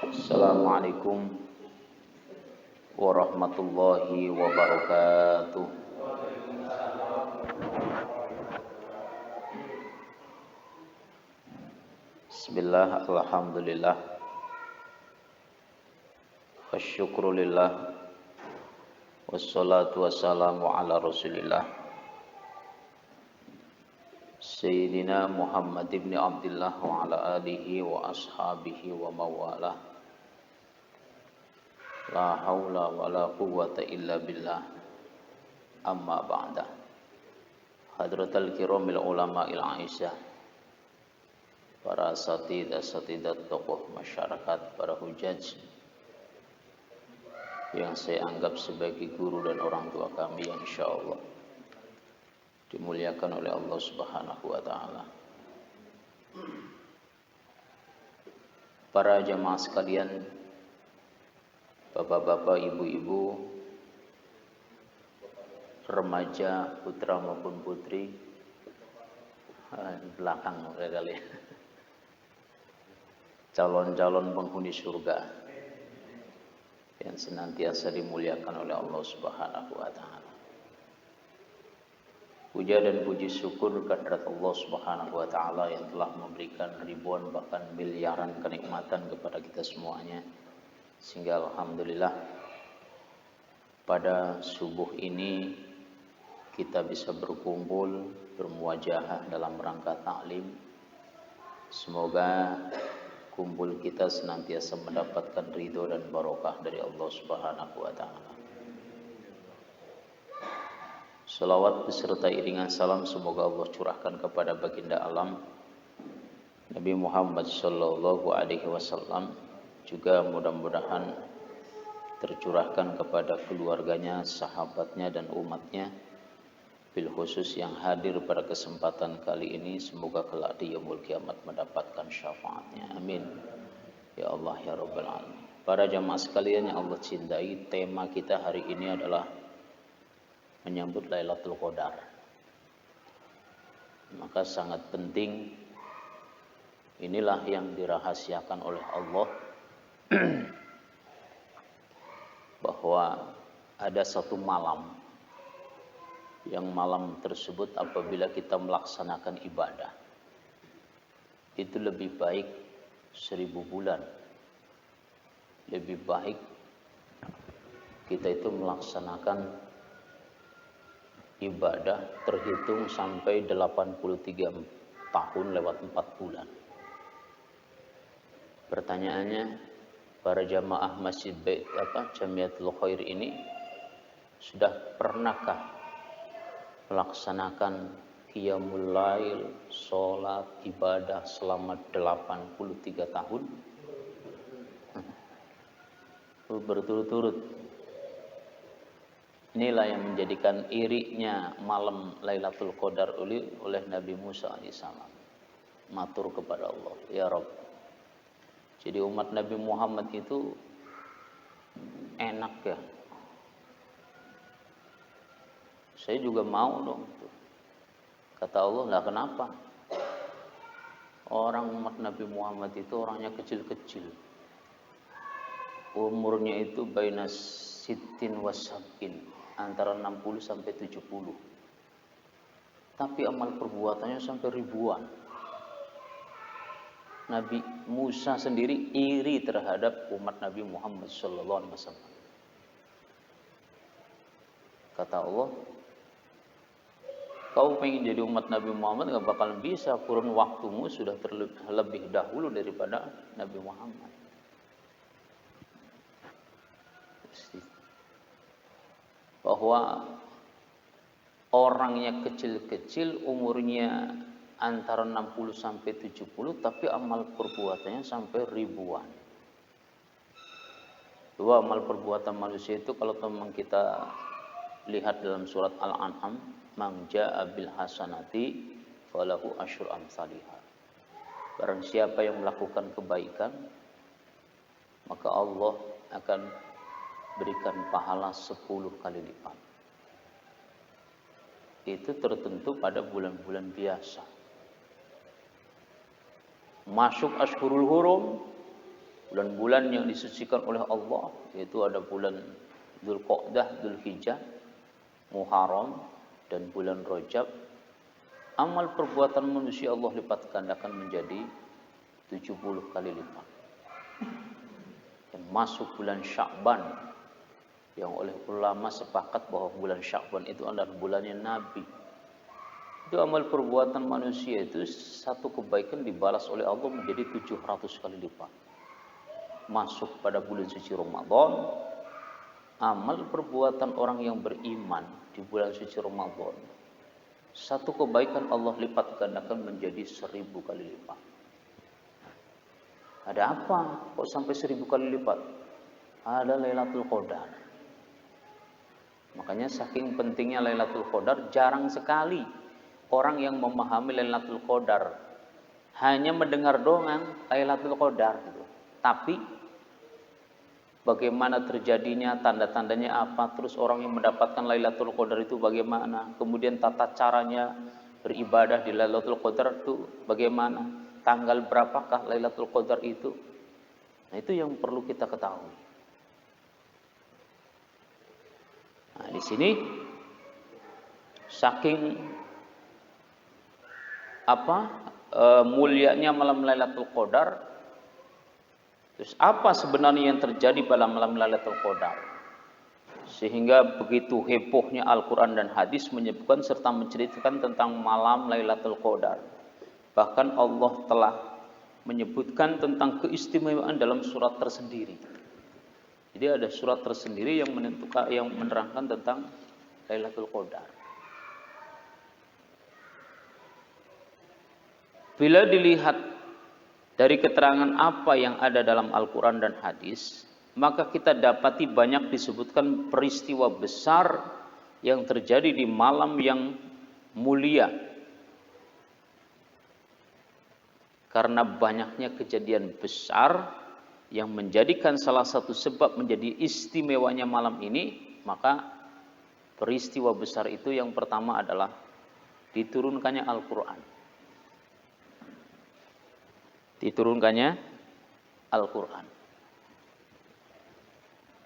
Assalamualaikum warahmatullahi wabarakatuh. Bismillah, alhamdulillah, wasyukrulillah, wassalatu wassalamu ala rasulillah Sayyidina Muhammad ibn Abdullah wa ala alihi wa ashabihi wa mawalah. La haula wa la quwwata illa billah. Amma ba'da. Hadratal kiramil ulama'il aisyah, para asatidah tokoh masyarakat, para hujaj yang saya anggap sebagai guru dan orang tua kami yang insyaallah dimuliakan oleh Allah Subhanahu wa taala. Para jamaah sekalian, bapak-bapak, ibu-ibu, remaja, putra maupun putri, belakang kali, calon-calon penghuni surga yang senantiasa dimuliakan oleh Allah Subhanahu wa taala. Puja dan puji syukur kehadirat Allah Subhanahu wa taala yang telah memberikan ribuan bahkan miliaran kenikmatan kepada kita semuanya, sehingga alhamdulillah pada subuh ini kita bisa berkumpul, bermuajahah dalam rangka taklim. Semoga kumpul kita senantiasa mendapatkan ridho dan barokah dari Allah Subhanahu wa taala. Salawat beserta iringan salam semoga Allah curahkan kepada baginda alam Nabi Muhammad sallallahu alaihi wasallam, juga mudah-mudahan tercurahkan kepada keluarganya, sahabatnya dan umatnya, bil khusus yang hadir pada kesempatan kali ini. Semoga kelak di yaumul kiamat mendapatkan syafaatnya. Amin ya Allah ya rabbal alamin. Para jamaah sekalian yang Allah cintai, tema kita hari ini adalah menyambut Lailatul Qadar. Maka sangat penting, inilah yang dirahasiakan oleh Allah bahwa ada satu malam, yang malam tersebut apabila kita melaksanakan ibadah itu lebih baik 1000 bulan. Lebih baik kita itu melaksanakan ibadah terhitung sampai 83 tahun lewat 4 bulan. Pertanyaannya, para jamaah Masjid Jamiatul Khair ini sudah pernahkah melaksanakan qiyamul lail, sholat, ibadah selama 83 tahun? Berturut-turut. Inilah yang menjadikan irinya malam Lailatul Qadar oleh Nabi Musa alaihissalam. Matur kepada Allah, ya Rabb. Jadi umat Nabi Muhammad itu enak ya. Saya juga mau dong. Kata Allah, lah kenapa? Orang umat Nabi Muhammad itu orangnya kecil-kecil. Umurnya itu baina sittin wasabin, antara 60 sampai 70. Tapi amal perbuatannya sampai ribuan. Nabi Musa sendiri iri terhadap umat Nabi Muhammad sallallahu alaihi wasallam. Kata Allah, kau pengen jadi umat Nabi Muhammad gak bakalan bisa, kurun waktumu sudah terlebih dahulu daripada Nabi Muhammad. Bahwa orangnya kecil-kecil, umurnya antara 60 sampai 70, tapi amal perbuatannya sampai ribuan. Dua, amal perbuatan manusia itu kalau teman kita lihat dalam surat Al-An'am, man jaa bil hasanati falahu asyru amsalihha. Barang siapa yang melakukan kebaikan, maka Allah akan berikan pahala 10 kali lipat. Itu tertentu pada bulan-bulan biasa. Masuk Ashhurul Hurum, Bulan-bulan yang disucikan oleh Allah yaitu ada bulan Dzulqa'dah, Dzulhijjah, Muharram dan bulan Rajab. Amal perbuatan manusia Allah lipat gandakan menjadi 70 kali lipat. Dan masuk bulan Sya'ban yang oleh ulama sepakat bahwa bulan Sya'ban itu adalah bulannya Nabi. Itu amal perbuatan manusia itu satu kebaikan dibalas oleh Allah menjadi 700 kali lipat. Masuk pada bulan suci Ramadan, amal perbuatan orang yang beriman di bulan suci Ramadan, satu kebaikan Allah lipat gandakan menjadi 1000 kali lipat. Ada apa? Kok sampai 1000 kali lipat? Ada Lailatul Qadar. Makanya saking pentingnya Lailatul Qadar, jarang sekali orang yang memahami Lailatul Qadar hanya mendengar doang Lailatul Qadar gitu. Tapi bagaimana terjadinya, tanda-tandanya apa, terus orang yang mendapatkan Lailatul Qadar itu bagaimana, kemudian tata caranya beribadah di Lailatul Qadar itu bagaimana, tanggal berapakah Lailatul Qadar itu. Nah, itu yang perlu kita ketahui. Nah, di sini saking mulianya malam Lailatul Qadar. Terus apa sebenarnya yang terjadi pada malam Lailatul Qadar? Sehingga begitu hebohnya Al-Quran dan hadis menyebutkan serta menceritakan tentang malam Lailatul Qadar. Bahkan Allah telah menyebutkan tentang keistimewaan dalam surat tersendiri. Jadi ada surat tersendiri yang menentukan, yang menerangkan tentang Lailatul Qadar. Bila dilihat dari keterangan apa yang ada dalam Al-Quran dan hadis, maka kita dapati banyak disebutkan peristiwa besar yang terjadi di malam yang mulia. Karena banyaknya kejadian besar yang menjadikan salah satu sebab menjadi istimewanya malam ini, maka peristiwa besar itu yang pertama adalah diturunkannya Al-Quran. Diturunkannya Al-Quran.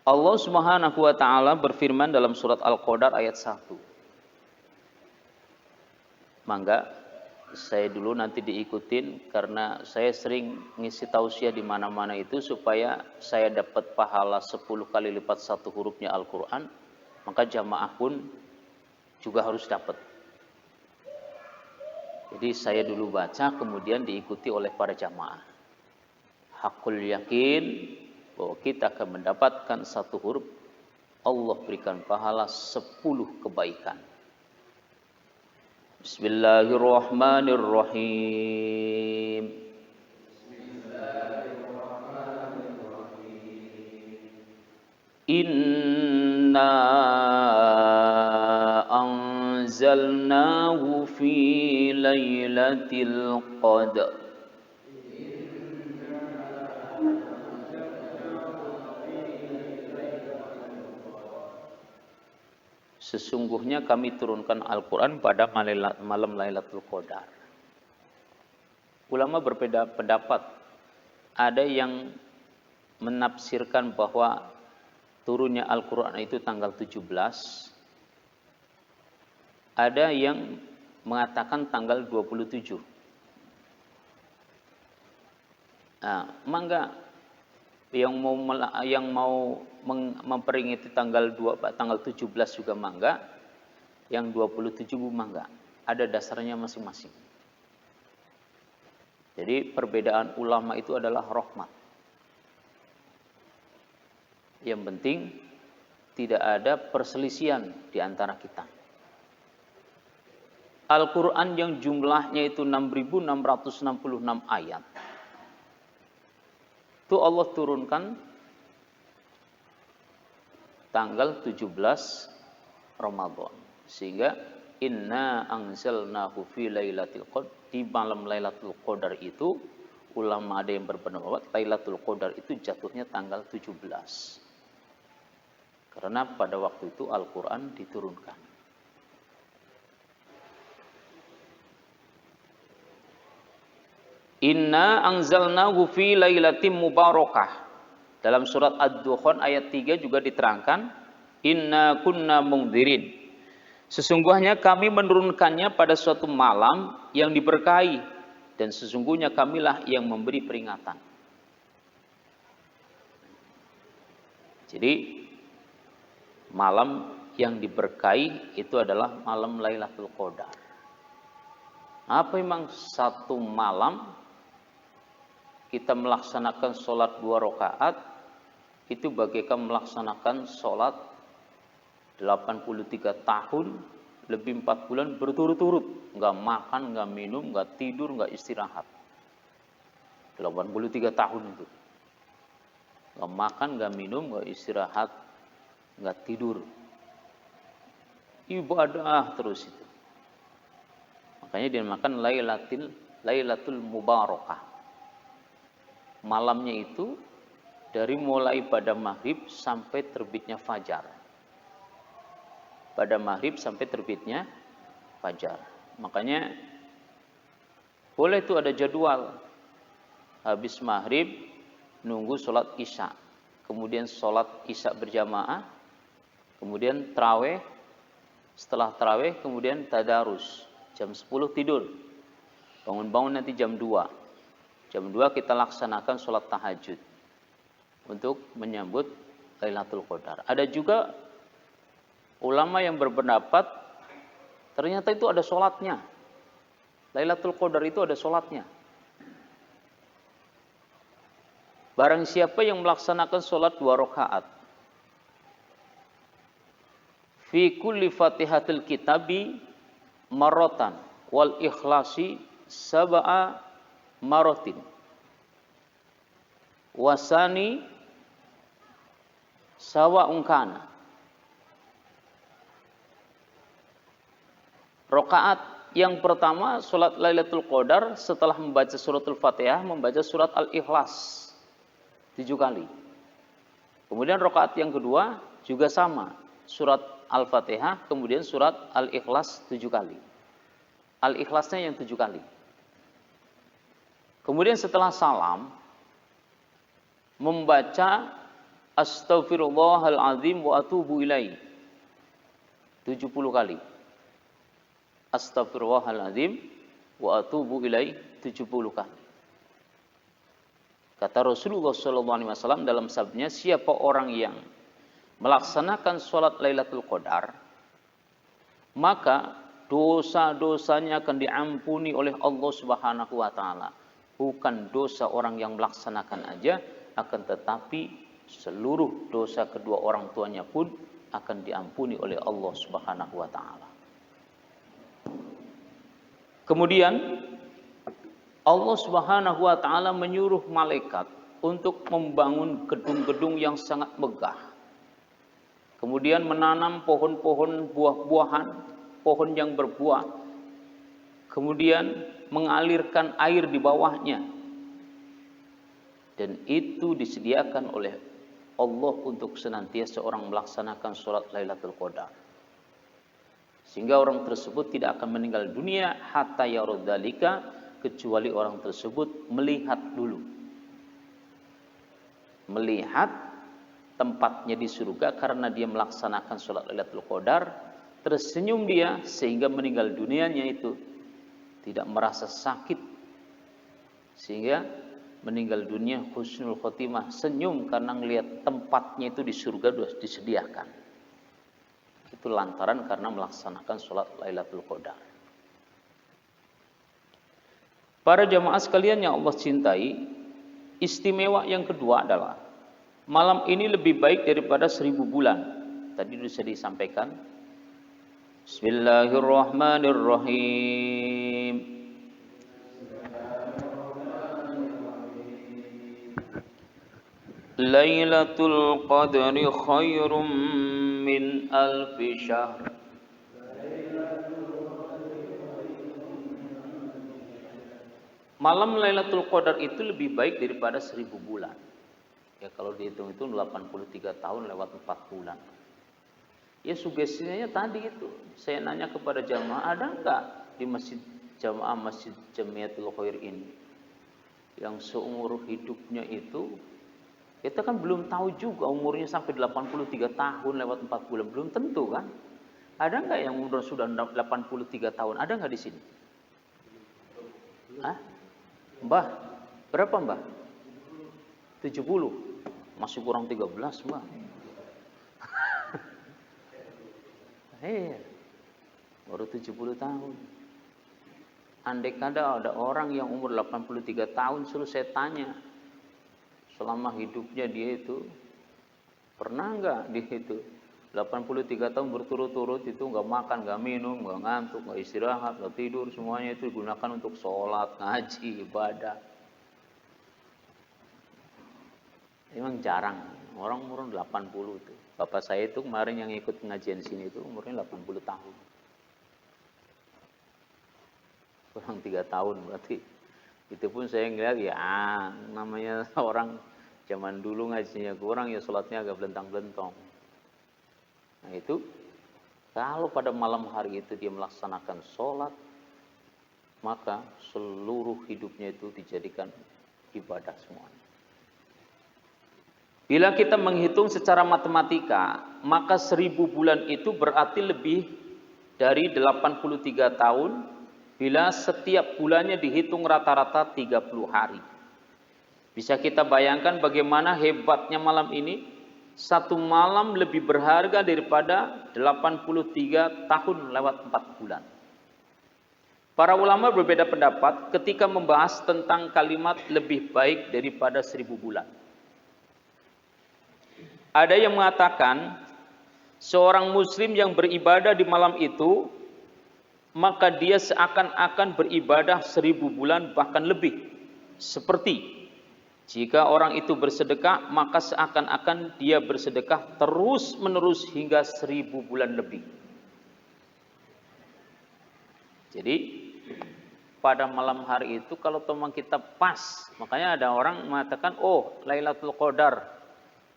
Allah Subhanahu wa taala berfirman dalam surat Al-Qadar ayat 1. Mangga saya dulu nanti diikutin karena saya sering ngisi tausiah di mana-mana itu supaya saya dapat pahala 10 kali lipat satu hurufnya Al-Quran, maka jamaah pun juga harus dapat. Jadi saya dulu baca kemudian diikuti oleh para jamaah. Hakul yakin bahwa kita akan mendapatkan satu huruf, Allah berikan pahala 10 kebaikan. Bismillahirrahmanirrahim. Inna anzalnahu fi lailatul qadar. Sesungguhnya kami turunkan Al-Quran pada malam Lailatul Qadar. Ulama berbeda pendapat. Ada yang menafsirkan bahwa turunnya Al-Quran itu tanggal 17. Ada yang mengatakan tanggal 27. Nah, mangga yang mau memperingati tanggal 17 juga mangga, yang 27 mangga. Ada dasarnya masing-masing. Jadi perbedaan ulama itu adalah rahmat. Yang penting tidak ada perselisihan di antara kita. Al-Quran yang jumlahnya itu 6.666 ayat. Itu Allah turunkan tanggal 17 Ramadan. Sehingga inna anzalnahu fi lailatul qadar, di malam Lailatul Qadar itu ulama ada yang berpendapat Lailatul Qadar itu jatuhnya tanggal 17. Karena pada waktu itu Al-Qur'an diturunkan. Inna anzalnahu fi lailatin mubarakah. Dalam surat Ad-Dukhan ayat 3 juga diterangkan, inna kunna mungdzirin. Sesungguhnya kami menurunkannya pada suatu malam yang diberkahi, dan sesungguhnya kamilah yang memberi peringatan. Jadi malam yang diberkahi itu adalah malam Lailatul Qadar. Apa memang satu malam kita melaksanakan sholat 2 rakaat itu bagaikan melaksanakan sholat 83 tahun lebih 4 bulan berturut-turut, nggak makan, nggak minum, nggak tidur, nggak istirahat. 83 tahun itu nggak makan, nggak minum, nggak istirahat, nggak tidur, ibadah terus itu. Makanya dinamakan Lailatul Mubarakah. Malamnya itu dari mulai pada maghrib sampai terbitnya fajar. Pada maghrib sampai terbitnya fajar. Makanya boleh itu ada jadwal. Habis maghrib nunggu sholat isya. Kemudian sholat isya berjamaah. Kemudian tarawih. Setelah tarawih kemudian tadarus. Jam 10 tidur. Bangun-bangun nanti jam 2. Jam 2 kita laksanakan sholat tahajud. Untuk menyambut Lailatul Qadar. Ada juga ulama yang berpendapat ternyata itu ada sholatnya. Lailatul Qadar itu ada sholatnya. Barang siapa yang melaksanakan sholat 2 rakaat. Fi kulli fatihatil kitabi maratan wal ikhlasi sab'a maratin. Wasani sawa'un kana. Rakaat yang pertama salat Lailatul Qadar setelah membaca suratul Fatihah membaca surat Al-Ikhlas 7 kali. Kemudian rakaat yang kedua juga sama, surat Al-Fatihah kemudian surat Al-Ikhlas 7 kali. Al-Ikhlasnya yang 7 kali. Kemudian setelah salam membaca Astaghfirullahaladzim wa atubu ilaih 70 kali. Astaghfirullahaladzim wa atubu ilaih 70 kali. Kata Rasulullah SAW dalam sabdanya, siapa orang yang melaksanakan sholat Lailatul Qadar, maka dosa-dosanya akan diampuni oleh Allah Subhanahu wa taala. Bukan dosa orang yang melaksanakan aja, akan tetapi seluruh dosa kedua orang tuanya pun akan diampuni oleh Allah Subhanahu wa taala. Kemudian Allah Subhanahu wa taala menyuruh malaikat untuk membangun gedung-gedung yang sangat megah. Kemudian menanam pohon-pohon buah-buahan, pohon yang berbuah. Kemudian mengalirkan air di bawahnya. Dan itu disediakan oleh Allah untuk senantiasa orang melaksanakan sholat Lailatul Qadar. Sehingga orang tersebut tidak akan meninggal dunia hatta yarudzalika, kecuali orang tersebut melihat dulu. Melihat tempatnya di surga karena dia melaksanakan sholat Lailatul Qadar, tersenyum dia sehingga meninggal dunianya itu tidak merasa sakit, sehingga meninggal dunia husnul khotimah, senyum karena melihat tempatnya itu di surga sudah disediakan. Itu lantaran karena melaksanakan sholat Lailatul Qadar. Para jamaah sekalian yang Allah cintai, istimewa yang kedua adalah malam ini lebih baik daripada 1000 bulan. Tadi sudah disampaikan. Bismillahirrahmanirrahim. Lailatul Qadri khairum min alfi syahr. Malam Lailatul Qadar itu lebih baik daripada 1000 bulan. Ya kalau dihitung itu 83 tahun lewat 4 bulan. Ya sugestinya tadi itu. Saya nanya kepada jamaah, ada enggak di masjid jamaah Masjid Jamiatul Khair ini yang seumur hidupnya itu, kita kan belum tahu juga umurnya sampai 83 tahun lewat 4 bulan, belum tentu kan. Ada nggak yang umur sudah 83 tahun? Ada nggak di sini? Hah? Mbah, berapa Mbah? 70. Masih kurang 13 Mbah. Iya, baru 70 tahun. Andai kata ada orang yang umur 83 tahun, suruh saya tanya, selama hidupnya dia itu, pernah nggak dia itu 83 tahun berturut-turut itu nggak makan, nggak minum, nggak ngantuk, nggak istirahat, nggak tidur, semuanya itu digunakan untuk sholat, ngaji, ibadah. Memang jarang, orang umur 80 itu. Bapak saya itu kemarin yang ikut pengajian sini itu umurnya 80 tahun. Kurang 3 tahun berarti. Itu pun saya ngeliat ya namanya orang zaman dulu ngajinya kurang ya sholatnya agak belentang-belentong. Nah itu kalau pada malam hari itu dia melaksanakan sholat, maka seluruh hidupnya itu dijadikan ibadah semuanya. Bila kita menghitung secara matematika, maka 1000 bulan itu berarti lebih dari 83 tahun. Bila setiap bulannya dihitung rata-rata 30 hari. Bisa kita bayangkan bagaimana hebatnya malam ini. Satu malam lebih berharga daripada 83 tahun lewat 4 bulan. Para ulama berbeda pendapat ketika membahas tentang kalimat lebih baik daripada 1000 bulan. Ada yang mengatakan seorang muslim yang beribadah di malam itu, maka dia seakan-akan beribadah 1000 bulan bahkan lebih. Seperti jika orang itu bersedekah, maka seakan-akan dia bersedekah terus menerus hingga 1000 bulan lebih. Jadi pada malam hari itu kalau teman kita pas, makanya ada orang mengatakan, oh Lailatul Qadar.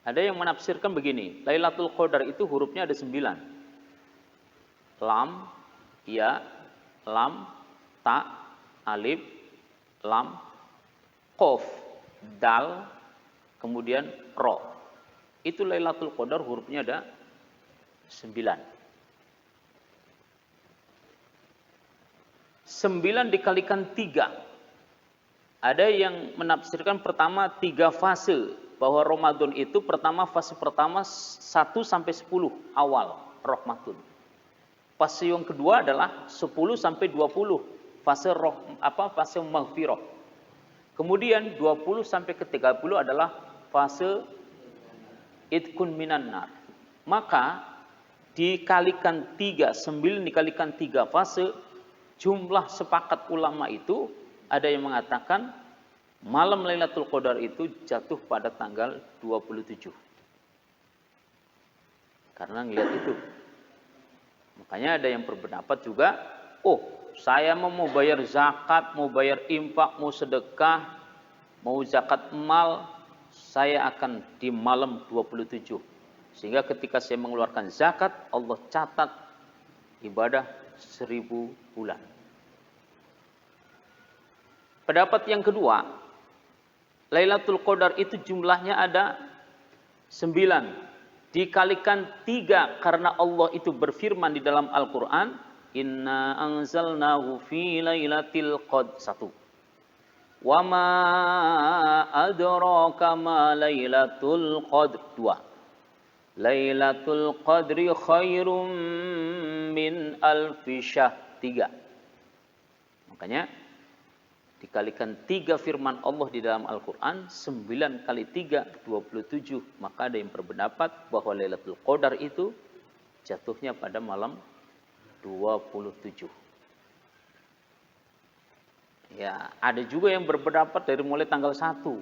Ada yang menafsirkan begini, Lailatul Qadar itu hurufnya ada 9. Lam, ya, lam, ta, alif, lam, qaf, dal, kemudian ro. Itu Lailatul Qadar hurufnya ada 9. 9 dikalikan 3. Ada yang menafsirkan pertama 3 fase, bahwa Ramadan itu fase pertama 1 sampai 10 awal Ramadan. Fase yang kedua adalah 10 sampai 20, fase fase maghfirah. Kemudian 20 sampai ke 30 adalah fase idkun minan nar. Maka dikalikan 3, 9 dikalikan 3 fase, jumlah sepakat ulama itu ada yang mengatakan malam Lailatul Qadar itu jatuh pada tanggal 27. Karena ngelihat itu. Makanya ada yang berpendapat juga, oh saya mau bayar zakat, mau bayar infak, mau sedekah, mau zakat mal, saya akan di malam 27. Sehingga ketika saya mengeluarkan zakat, Allah catat ibadah 1000 bulan. Pendapat yang kedua, Lailatul Qadar itu jumlahnya ada 9. Dikalikan 3 karena Allah itu berfirman di dalam Al-Quran, Inna anzalnahu fi lailatul qadr. 1. Wa ma adraka ma lailatul qadr. 2. Lailatul qadri khairum min alfi syahr. 3. Makanya dikalikan 3 firman Allah di dalam Al-Quran, 9 kali 3, 27. Maka ada yang berpendapat bahwa Lailatul Qadar itu jatuhnya pada malam 27. Ya, ada juga yang berpendapat dari mulai tanggal 1.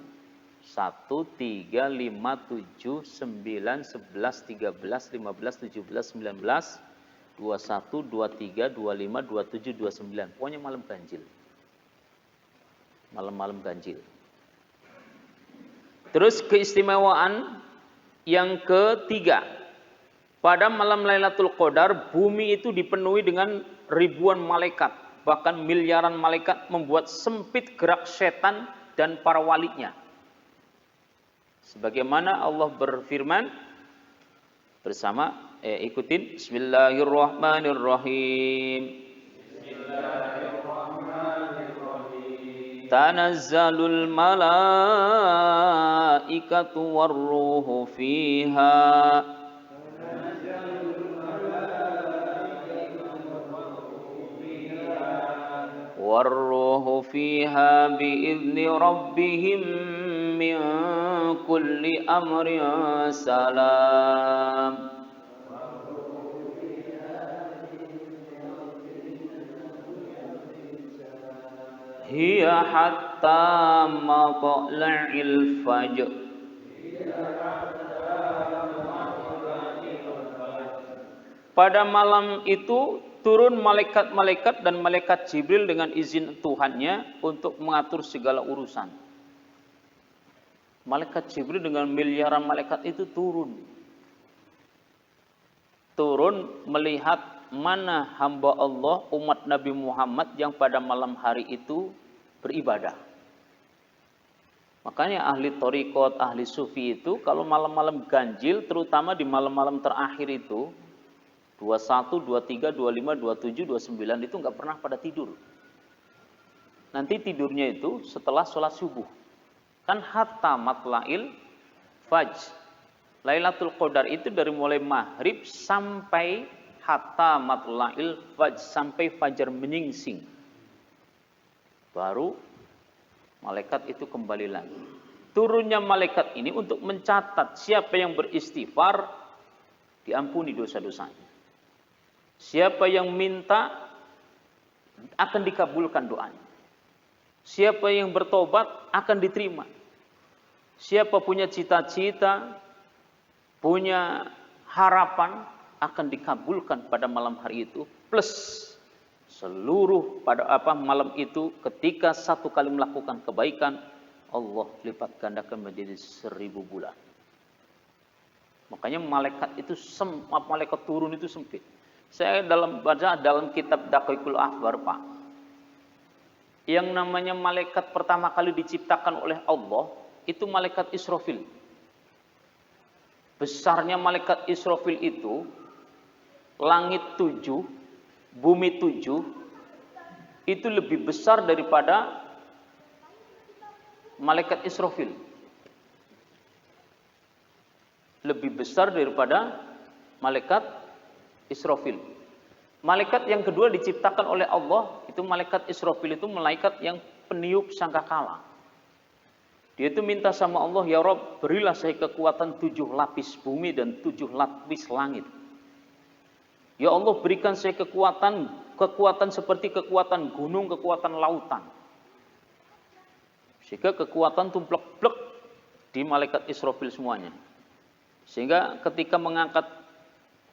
1, 3, 5, 7, 9, 11, 13, 15, 17, 19, 21, 23, 25, 27, 29. Pokoknya malam ganjil. Malam-malam ganjil. Terus keistimewaan yang ketiga, pada malam Lailatul Qadar bumi itu dipenuhi dengan ribuan malaikat, bahkan miliaran malaikat, membuat sempit gerak setan dan para walinya. Sebagaimana Allah berfirman bersama, ikutin, Bismillahirrahmanirrahim. Tanazzalul malaikatu warruhu fiha. Warruhu fiha biizni rabbihim min kulli amrin salam. Hiya hatta matla'il fajr. Pada malam itu turun malaikat-malaikat dan malaikat Jibril dengan izin Tuhannya untuk mengatur segala urusan. Malaikat Jibril dengan miliaran malaikat itu turun. Turun melihat mana hamba Allah, umat Nabi Muhammad yang pada malam hari itu beribadah. Makanya ahli thariqat, ahli sufi itu kalau malam-malam ganjil, terutama di malam-malam terakhir itu 21, 23, 25, 27, 29 itu nggak pernah pada tidur. Nanti tidurnya itu setelah sholat subuh. Kan hatta matla'il fajr. Lailatul Qadar itu dari mulai maghrib sampai hatta matla'il fajr, sampai fajar menyingsing. Baru malaikat itu kembali lagi. Turunnya malaikat ini untuk mencatat siapa yang beristighfar diampuni dosa-dosanya. Siapa yang minta akan dikabulkan doanya. Siapa yang bertobat akan diterima. Siapa punya cita-cita, punya harapan akan dikabulkan pada malam hari itu. Plus seluruh pada malam itu ketika satu kali melakukan kebaikan, Allah lipat gandakan menjadi 1000 bulan. Makanya malaikat itu malaikat turun itu sempit. Saya baca dalam kitab Daqiqul Akhbar, Pak. Yang namanya malaikat pertama kali diciptakan oleh Allah itu malaikat Israfil. Besarnya malaikat Israfil itu langit 7, bumi 7 itu lebih besar daripada malaikat Israfil. Lebih besar daripada malaikat Israfil. Malaikat yang kedua diciptakan oleh Allah itu malaikat Israfil, itu malaikat yang peniup sangkakala. Dia itu minta sama Allah, ya Rabb, berilah saya kekuatan 7 lapis bumi dan 7 lapis langit. Ya Allah, berikan saya kekuatan seperti kekuatan gunung, kekuatan lautan. Sehingga kekuatan tumplek-plek di malaikat Israfil semuanya. Sehingga ketika mengangkat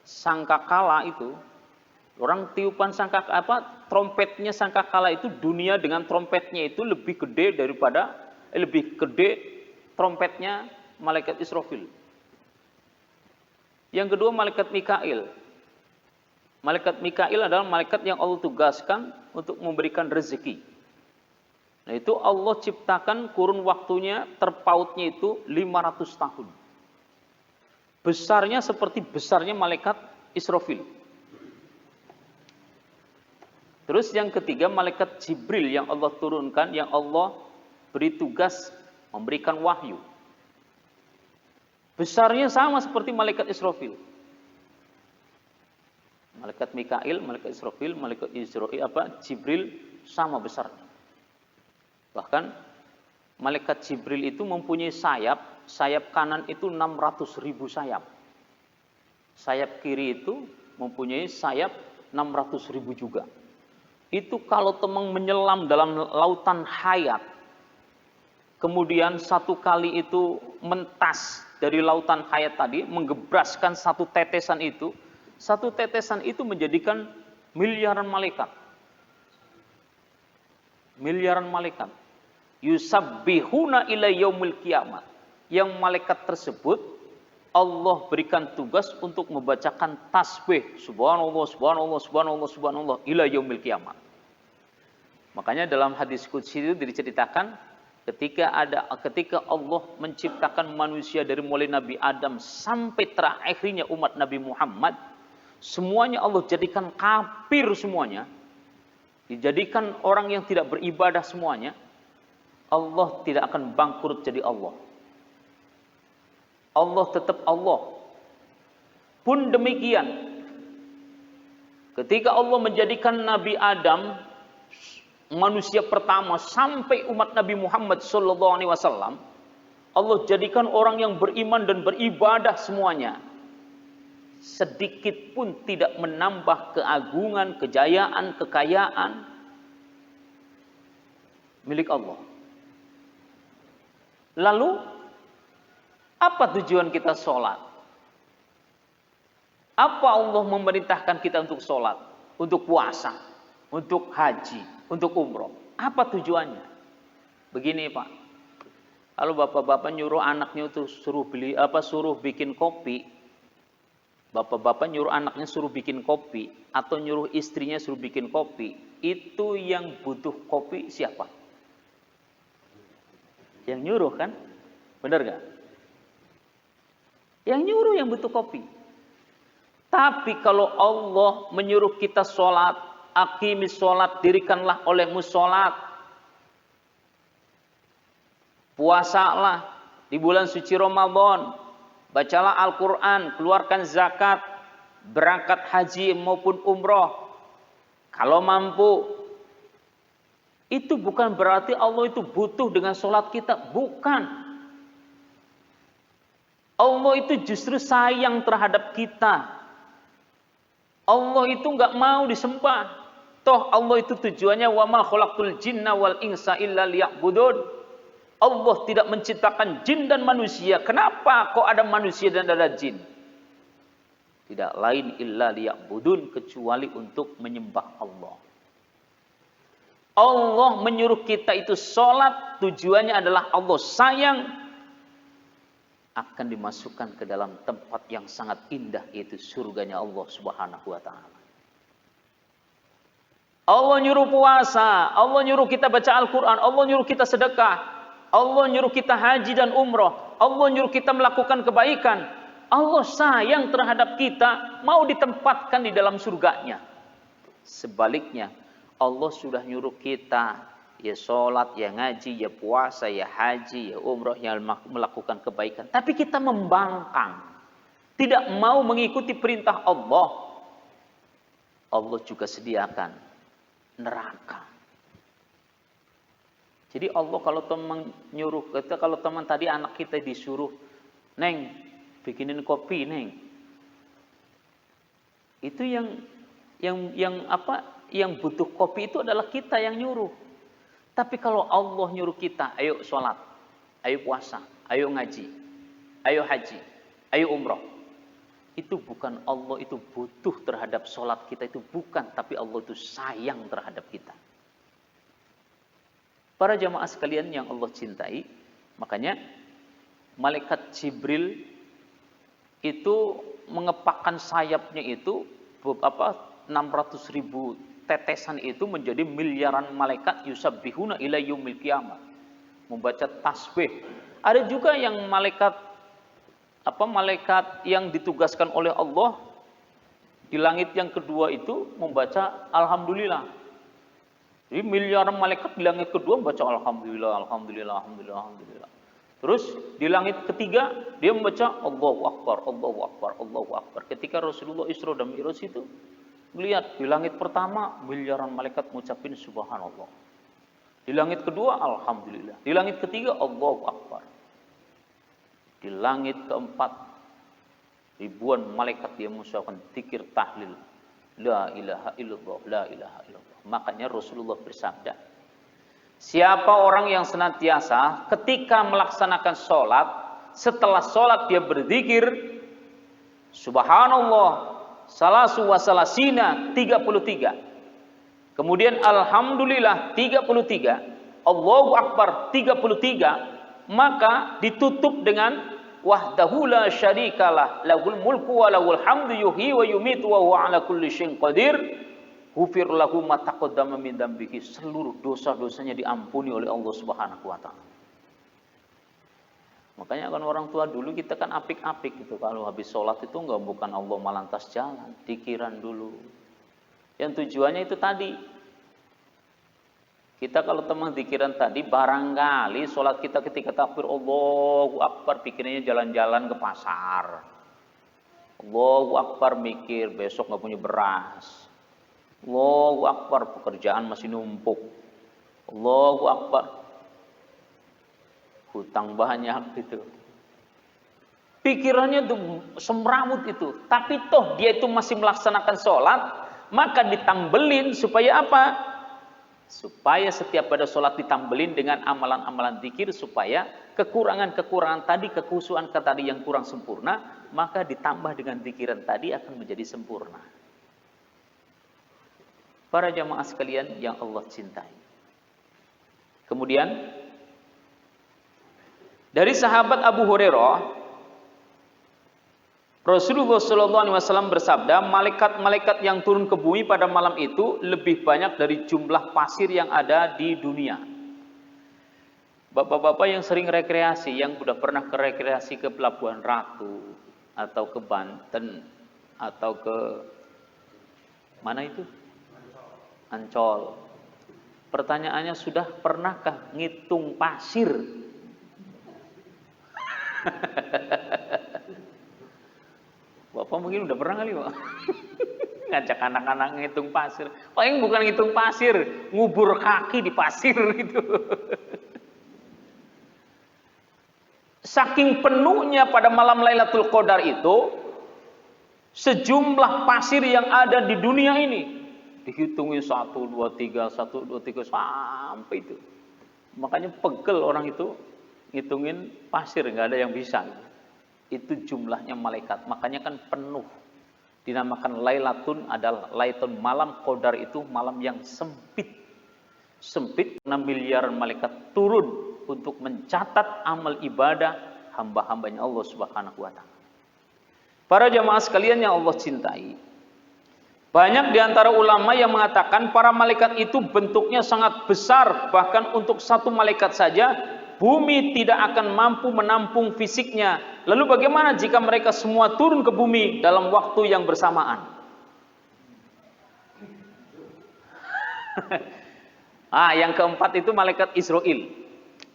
sangkakala itu, orang tiupan trompetnya sangkakala itu, dunia dengan trompetnya itu lebih gede trompetnya malaikat Israfil. Yang kedua malaikat Mikail. Malaikat Mikail adalah malaikat yang Allah tugaskan untuk memberikan rezeki. Nah itu Allah ciptakan kurun waktunya terpautnya itu 500 tahun. Besarnya seperti besarnya malaikat Israfil. Terus yang ketiga malaikat Jibril yang Allah turunkan, yang Allah beri tugas memberikan wahyu. Besarnya sama seperti malaikat Israfil. Malaikat Mikail, malaikat Israfil, Jibril sama besarnya. Bahkan malaikat Jibril itu mempunyai sayap kanan itu 600.000 sayap. Sayap kiri itu mempunyai sayap 600.000 juga. Itu kalau temang menyelam dalam lautan hayat, kemudian satu kali itu mentas dari lautan hayat tadi, menggebraskan satu tetesan itu menjadikan miliaran malaikat. Miliaran malaikat. Yusabbihuna ila yaumil kiamat. Yang malaikat tersebut Allah berikan tugas untuk membacakan tasbih subhanallah subhanallah subhanallah subhanallah ila yaumil kiamat. Makanya dalam hadis qudsi itu diceritakan Ketika Allah menciptakan manusia dari mulai Nabi Adam sampai terakhirnya umat Nabi Muhammad, semuanya Allah jadikan kafir semuanya. Dijadikan orang yang tidak beribadah semuanya. Allah tidak akan bangkrut jadi Allah. Allah tetap Allah. Pun demikian, ketika Allah menjadikan Nabi Adam manusia pertama sampai umat Nabi Muhammad SAW, Allah jadikan orang yang beriman dan beribadah semuanya. Sedikit pun tidak menambah keagungan, kejayaan, kekayaan milik Allah. Lalu, apa tujuan kita sholat? Apa Allah memerintahkan kita untuk sholat? Untuk puasa? Untuk haji? Untuk umroh? Apa tujuannya? Begini Pak, kalau bapak-bapak nyuruh anaknya itu suruh bikin kopi, bapak-bapak nyuruh anaknya suruh bikin kopi, atau nyuruh istrinya suruh bikin kopi, itu yang butuh kopi siapa? Yang nyuruh kan? Benar gak? Yang nyuruh yang butuh kopi. Tapi kalau Allah menyuruh kita sholat, aqimis sholat, dirikanlah olehmu sholat. Puasalah di bulan suci Ramadan. Bacalah Al-Quran, keluarkan zakat, berangkat haji maupun umroh. Kalau mampu. Itu bukan berarti Allah itu butuh dengan sholat kita. Bukan. Allah itu justru sayang terhadap kita. Allah itu nggak mau disembah. Toh Allah itu tujuannya wa ma khalaqtul jinna wal insa illa liya'budun. Allah tidak menciptakan jin dan manusia. Kenapa kok ada manusia dan ada jin? Tidak lain illa liya'budun, kecuali untuk menyembah Allah. Allah menyuruh kita itu sholat, tujuannya adalah Allah sayang akan dimasukkan ke dalam tempat yang sangat indah, yaitu surganya Allah Subhanahu wa ta'ala. Allah nyuruh puasa, Allah nyuruh kita baca Al-Quran, Allah nyuruh kita sedekah, Allah nyuruh kita haji dan umroh, Allah nyuruh kita melakukan kebaikan. Allah sayang terhadap kita, mau ditempatkan di dalam surganya. Sebaliknya, Allah sudah nyuruh kita ya sholat, ya ngaji, ya puasa, ya haji, ya umroh, yang melakukan kebaikan. Tapi kita membangkang, tidak mau mengikuti perintah Allah. Allah juga sediakan neraka. Jadi Allah kalau teman nyuruh kita, kalau teman tadi anak kita disuruh, Neng, bikinin kopi, Neng. Itu yang butuh kopi itu adalah kita yang nyuruh. Tapi kalau Allah nyuruh kita, ayo sholat, ayo puasa, ayo ngaji, ayo haji, ayo umroh. Itu bukan Allah itu butuh terhadap sholat kita, itu bukan. Tapi Allah itu sayang terhadap kita. Para jamaah sekalian yang Allah cintai, makanya malaikat Jibril itu mengepakkan sayapnya itu 600.000 tetesan itu menjadi miliaran malaikat yusabbihuna ila yaumil qiyamah, membaca tasbih. Ada juga yang malaikat yang ditugaskan oleh Allah di langit yang kedua itu membaca alhamdulillah. Jadi miliaran malaikat di langit kedua membaca alhamdulillah, alhamdulillah, alhamdulillah, alhamdulillah. Terus di langit ketiga dia membaca Allahu Akbar, Allahu Akbar, Allahu Akbar. Ketika Rasulullah Isra dan Mi'raj itu lihat di langit pertama miliaran malaikat mengucapin subhanallah. Di langit kedua alhamdulillah. Di langit ketiga Allahu Akbar. Di langit keempat ribuan malaikat yang mengucapkan zikir tahlil. La ilaha illallah, la ilaha illallah. Makanya Rasulullah bersabda, siapa orang yang senantiasa ketika melaksanakan sholat, setelah sholat dia berzikir subhanallah salasu wa salasina 33. Kemudian alhamdulillah 33. Allahu Akbar 33. Maka ditutup dengan wahdahu la syarikalah lahul mulku wa lahul hamdu yuhyi wa yumitu wa huwa ala kulli syai'in qadir. Ghufir lahu ma taqaddama min dzambihi. Seluruh dosa-dosanya diampuni oleh Allah Subhanahu wa taala. Makanya kan orang tua dulu kita kan apik-apik gitu. Kalau habis sholat itu enggak bukan Allah malantas jalan, pikiran dulu. Yang tujuannya itu tadi. Kita kalau teman pikiran tadi, barangkali sholat kita ketika takbir Allahu Akbar, pikirannya jalan-jalan ke pasar. Allahu Akbar mikir besok nggak punya beras. Allahu Akbar pekerjaan masih numpuk. Allahu Akbar hutang banyak gitu. Pikirannya tuh semrawut itu. Tapi toh dia itu masih melaksanakan sholat, maka ditambelin supaya apa? Supaya setiap pada sholat ditambelin dengan amalan-amalan zikir, supaya kekurangan-kekurangan tadi, kekhusyuan tadi yang kurang sempurna, maka ditambah dengan zikiran tadi akan menjadi sempurna. Para jamaah sekalian yang Allah cintai. Kemudian dari sahabat Abu Hurairah, Rasulullah SAW bersabda, malaikat-malaikat yang turun ke bumi pada malam itu lebih banyak dari jumlah pasir yang ada di dunia. Bapak-bapak yang sering rekreasi, yang sudah pernah ke rekreasi ke Pelabuhan Ratu, atau ke Banten, atau ke mana itu? Ancol. Pertanyaannya, sudah pernahkah ngitung pasir? Bapak mungkin udah pernah kali, Pak. Ngajak anak-anak ngitung pasir. Paling bukan ngitung pasir, ngubur kaki di pasir gitu. Saking penuhnya pada malam Lailatul Qadar itu, sejumlah pasir yang ada di dunia ini dihitungin 1, 2, 3, 1, 2, 3 sampai itu. Makanya pegel orang itu ngitungin pasir, nggak ada yang bisa. Itu jumlahnya malaikat. Makanya kan penuh. Dinamakan Lailatun adalah Lailatun, malam Qadar itu malam yang sempit. Sempit, 6 miliar malaikat turun untuk mencatat amal ibadah hamba-hambanya Allah Subhanahu wa Ta'ala. Para jamaah sekalian yang Allah cintai, banyak di antara ulama yang mengatakan para malaikat itu bentuknya sangat besar, bahkan untuk satu malaikat saja bumi tidak akan mampu menampung fisiknya. Lalu bagaimana jika mereka semua turun ke bumi dalam waktu yang bersamaan? Yang keempat itu malaikat Israil.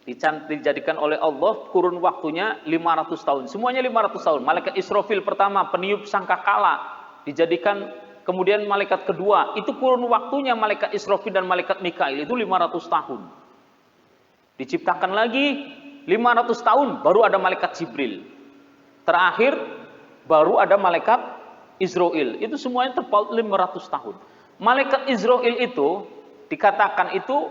Dijadikan oleh Allah kurun waktunya 500 tahun. Semuanya 500 tahun. Malaikat Israfil pertama, peniup sangkakala, dijadikan. Kemudian malaikat kedua, itu kurun waktunya malaikat Israfil dan malaikat Mikail itu 500 tahun. Diciptakan lagi 500 tahun baru ada malaikat Jibril. Terakhir baru ada malaikat Israel. Itu semuanya terpaut 500 tahun. Malaikat Israel itu dikatakan itu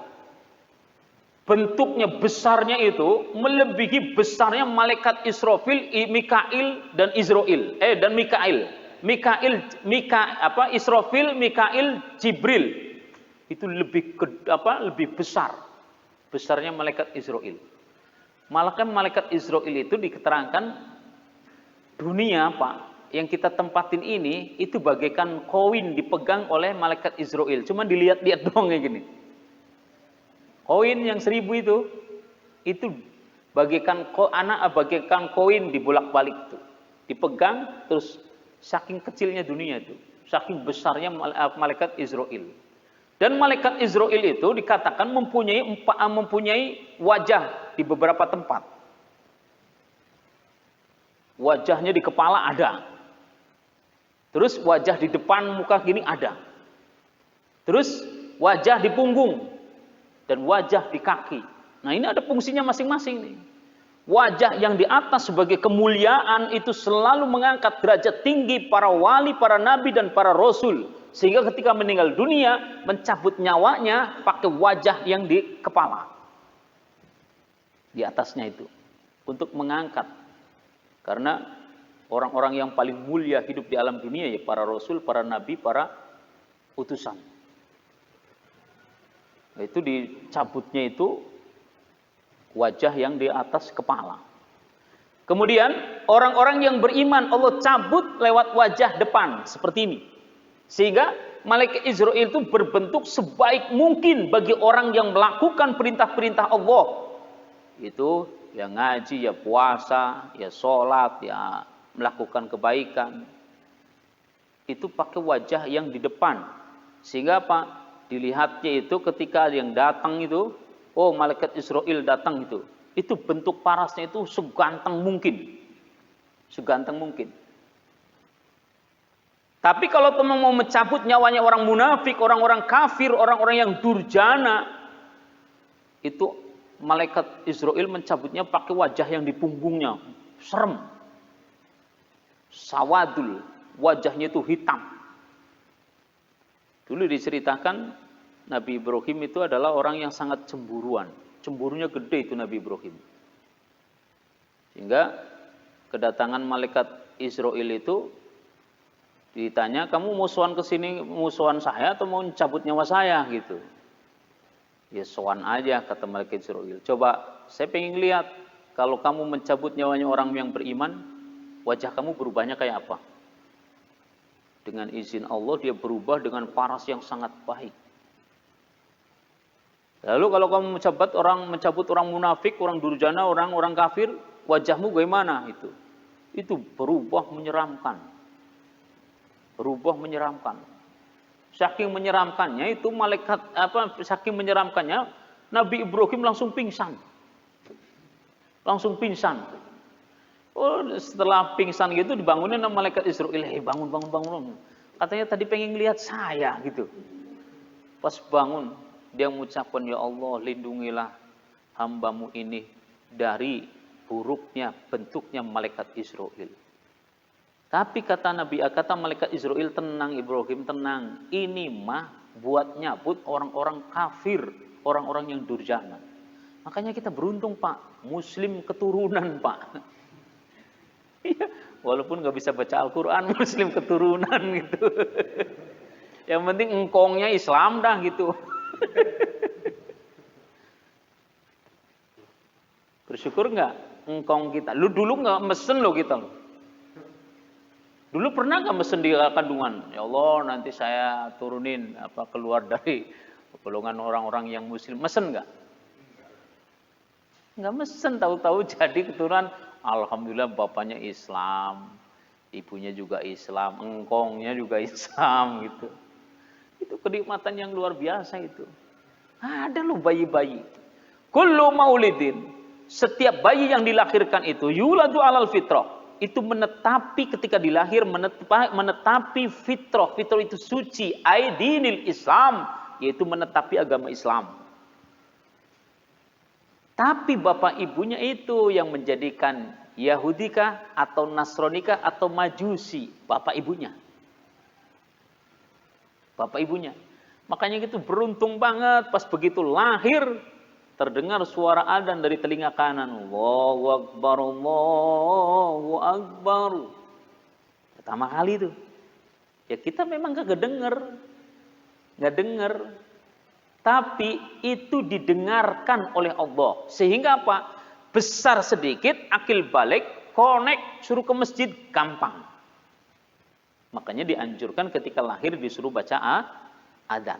bentuknya, besarnya itu melebihi besarnya malaikat Israfil, Mikail dan Israel. Dan Mikail. Israfil, Mikail, Jibril. Itu lebih besar. Besarnya malaikat Israel. Malaikat Israel itu diketerangkan dunia, Pak, yang kita tempatin ini itu bagaikan koin dipegang oleh malaikat Israel. Cuma dilihat-lihat doang kayak gini. Koin yang 1000 itu bagaikan koin dibolak-balik itu. Dipegang terus saking kecilnya dunia itu, saking besarnya malaikat Israel. Dan malaikat Israel itu dikatakan mempunyai wajah di beberapa tempat. Wajahnya di kepala ada. Terus wajah di depan muka gini ada. Terus wajah di punggung dan wajah di kaki. Nah, ini ada fungsinya masing-masing nih. Wajah yang di atas sebagai kemuliaan itu selalu mengangkat derajat tinggi para wali, para nabi dan para rasul. Sehingga ketika meninggal dunia, mencabut nyawanya pakai wajah yang di kepala. Di atasnya itu. Untuk mengangkat. Karena orang-orang yang paling mulia hidup di alam dunia ya para rasul, para nabi, para utusan. Itu dicabutnya itu wajah yang di atas kepala. Kemudian orang-orang yang beriman Allah cabut lewat wajah depan seperti ini. Sehingga malaikat Israel itu berbentuk sebaik mungkin bagi orang yang melakukan perintah-perintah Allah. Itu Ya ngaji, ya puasa, ya sholat, ya melakukan kebaikan. Itu pakai wajah yang di depan. Sehingga apa? Dilihatnya itu ketika yang datang itu, oh malaikat Israel datang itu bentuk parasnya itu seganteng mungkin. Seganteng mungkin. Tapi kalau teman mau mencabut nyawanya orang munafik, orang-orang kafir, orang-orang yang durjana, itu malaikat Israel mencabutnya pakai wajah yang di punggungnya. Serem. Sawadul. Wajahnya itu hitam. Dulu diceritakan Nabi Ibrahim itu adalah orang yang sangat cemburuan. Cemburunya gede itu Nabi Ibrahim. Sehingga kedatangan malaikat Israel itu ditanya, kamu musuhan ke sini, musuhan saya atau mau cabut nyawa saya gitu. Ya sowan aja kata malaikat Israel. Coba saya pengen lihat kalau kamu mencabut nyawanya orang yang beriman, wajah kamu berubahnya kayak apa? Dengan izin Allah dia berubah dengan paras yang sangat baik. Lalu kalau kamu mencabut orang munafik, orang durjana, orang kafir, wajahmu bagaimana itu? Itu berubah menyeramkan. Berubah menyeramkan. Saking menyeramkannya itu saking menyeramkannya Nabi Ibrahim langsung pingsan. Langsung pingsan. Oh, setelah pingsan gitu dibangunin sama malaikat Israel, bangun. Katanya tadi pengen lihat saya gitu. Pas bangun, dia mengucapkan, ya Allah lindungilah hambamu ini dari buruknya bentuknya malaikat Israel. Tapi kata malaikat Israel, tenang Ibrahim, tenang. Ini mah buat nyabut orang-orang kafir, orang-orang yang durjana. Makanya kita beruntung Pak, Muslim keturunan Pak. Walaupun nggak bisa baca Al-Quran, Muslim keturunan gitu. Yang penting engkongnya Islam dah gitu. Bersyukur nggak engkong kita? Lu dulu nggak mesen lo kita lo. Dulu pernah nggak mesen di kandungan? Ya Allah nanti saya turunin keluar dari golongan orang-orang yang Muslim. Mesen nggak? Nggak mesen, tahu-tahu jadi keturunan. Alhamdulillah bapaknya Islam, ibunya juga Islam, engkongnya juga Islam gitu. Itu kenikmatan yang luar biasa itu. Ada loh bayi-bayi. Kullu maulidin, setiap bayi yang dilahirkan itu yuladu alal fitrah. Itu menetapi ketika dilahir, menetapi fitrah. Fitrah itu suci, aidinil Islam, yaitu menetapi agama Islam. Tapi bapak ibunya itu yang menjadikan Yahudikah atau Nasronikah atau Majusi, bapak ibunya. Bapak ibunya. Makanya gitu beruntung banget pas begitu lahir terdengar suara adzan dari telinga kanan. Allahu Akbar, Allahu Akbar. Pertama kali itu. Ya kita memang gak denger. Tapi itu didengarkan oleh Allah. Sehingga apa? Besar sedikit, akil balik, connect, suruh ke masjid, gampang. Makanya dianjurkan ketika lahir disuruh baca adzan.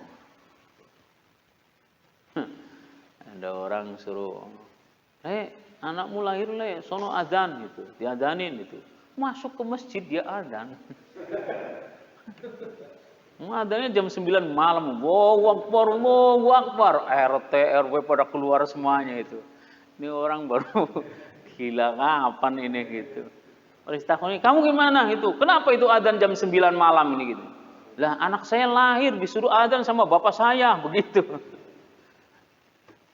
Ada orang suruh, anakmu lahir sono adzan gitu, diadzanin gitu. Masuk ke masjid dia adzan. Adanya jam 9 malam. Allahu Akbar. RT, RW pada keluar semuanya itu. Ini orang baru gila kapan ini gitu. Oleh takutnya, kamu gimana gitu? Kenapa itu adzan jam 9 malam ini gitu? Lah anak saya lahir disuruh adzan sama bapak saya begitu.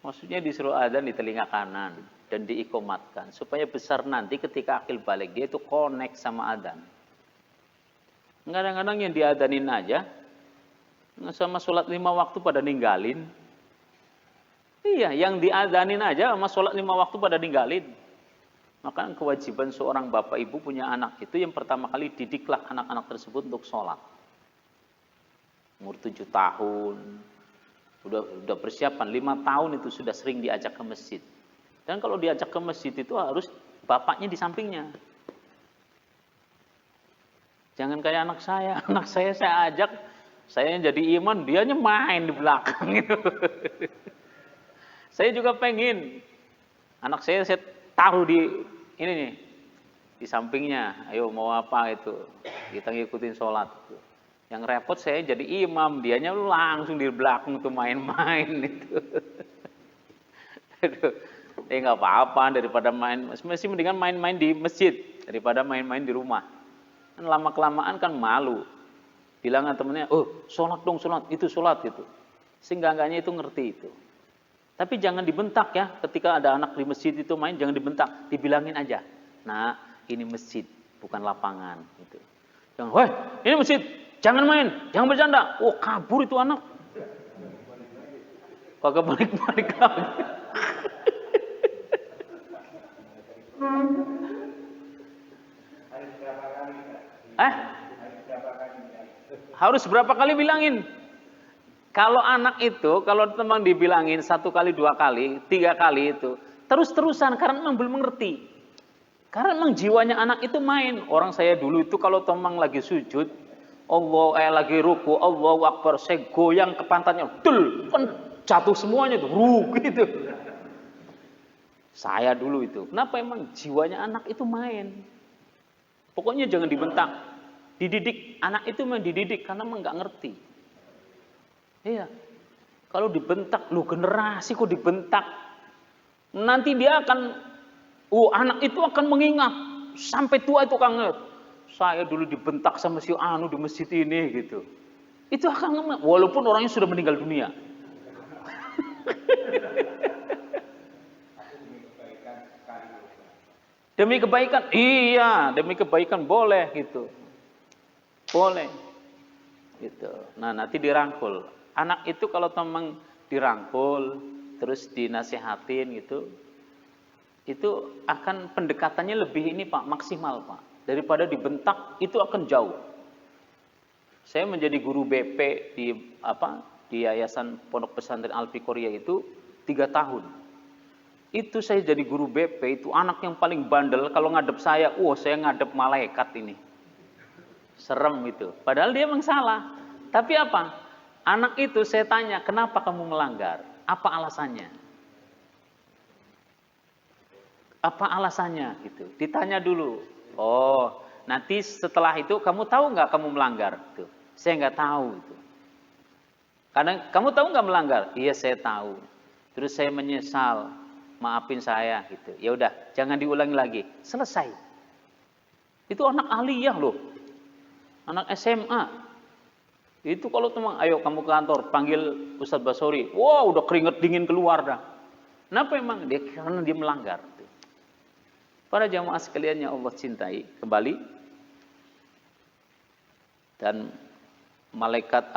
Maksudnya disuruh adzan di telinga kanan dan diikomatkan supaya besar nanti ketika akil balik dia itu connect sama adzan. Kadang-kadang yang diadanin aja sama sholat 5 waktu pada ninggalin. Iya, yang diadanin aja sama sholat 5 waktu pada ninggalin. Maka kewajiban seorang bapak ibu punya anak itu yang pertama kali didiklah anak-anak tersebut untuk sholat. Umur 7 tahun, udah persiapan 5 tahun itu sudah sering diajak ke masjid. Dan kalau diajak ke masjid itu harus bapaknya di sampingnya. Jangan kayak anak saya ajak, saya jadi imam, dianya main di belakang gitu. Saya juga pengen, anak saya taruh di ini nih, di sampingnya. Ayo mau apa itu? Kita ngikutin sholat. Yang repot saya jadi imam, dianya langsung di belakang tuh main-main itu. Aduh, nggak apa-apa daripada main, mesti mendingan main-main di masjid daripada main-main di rumah. Kan lama-kelamaan kan malu. Bilang sama temennya, oh sholat dong, sholat, itu sholat gitu. Sehingga-enggaknya itu ngerti itu. Tapi jangan dibentak ya, ketika ada anak di masjid itu main, jangan dibentak, dibilangin aja. Nah, ini masjid, bukan lapangan. Gitu. Jangan, weh, ini masjid, jangan main, jangan bercanda. Oh, kabur itu anak. Kagak balik-balik lagi. Harus berapa kali bilangin? Kalau anak itu, kalau teman dibilangin 1 kali, 2 kali, 3 kali itu, terus-terusan karena memang belum mengerti. Karena memang jiwanya anak itu main. Orang saya dulu itu kalau teman lagi sujud, lagi ruku, Allahu Akbar, saya goyang ke pantatnya, dul, kan jatuh semuanya tuh, gitu. Saya dulu itu. Kenapa emang jiwanya anak itu main? Pokoknya jangan dibentak. Dididik, anak itu memang dididik karena memang nggak ngerti. Iya. Kalau dibentak, lu generasi kok dibentak. Nanti dia akan, anak itu akan mengingat. Sampai tua itu akan ngerti. Saya dulu dibentak sama si Anu di masjid ini gitu. Itu akan, walaupun orangnya sudah meninggal dunia. Demi kebaikan, iya, demi kebaikan boleh gitu. Boleh. Gitu. Nah, nanti dirangkul. Anak itu kalau teman dirangkul, terus dinasihatin gitu, itu akan pendekatannya lebih ini Pak, maksimal Pak. Daripada dibentak, itu akan jauh. Saya menjadi guru BP di Yayasan Pondok Pesantren Al-Fiqoriyah itu 3 tahun. Itu saya jadi guru BP, itu anak yang paling bandel, kalau ngadep saya ngadep malaikat ini. Serem itu. Padahal dia memang salah. Tapi apa? Anak itu saya tanya, kenapa kamu melanggar? Apa alasannya? Apa alasannya? Gitu. Ditanya dulu. Oh, nanti setelah itu kamu tahu nggak kamu melanggar? Gitu. Saya nggak tahu. Gitu. Kadang kamu tahu nggak melanggar? Iya saya tahu. Terus saya menyesal. Maafin saya gitu. Ya udah, jangan diulangi lagi. Selesai. Itu anak aliyah loh. Anak SMA. Itu kalau teman, ayo kamu ke kantor, panggil Ustadz Basori. Wah, udah keringet dingin keluar dah. Kenapa emang? Karena dia melanggar. Para jamaah sekalian yang Allah cintai, kembali. Dan malaikat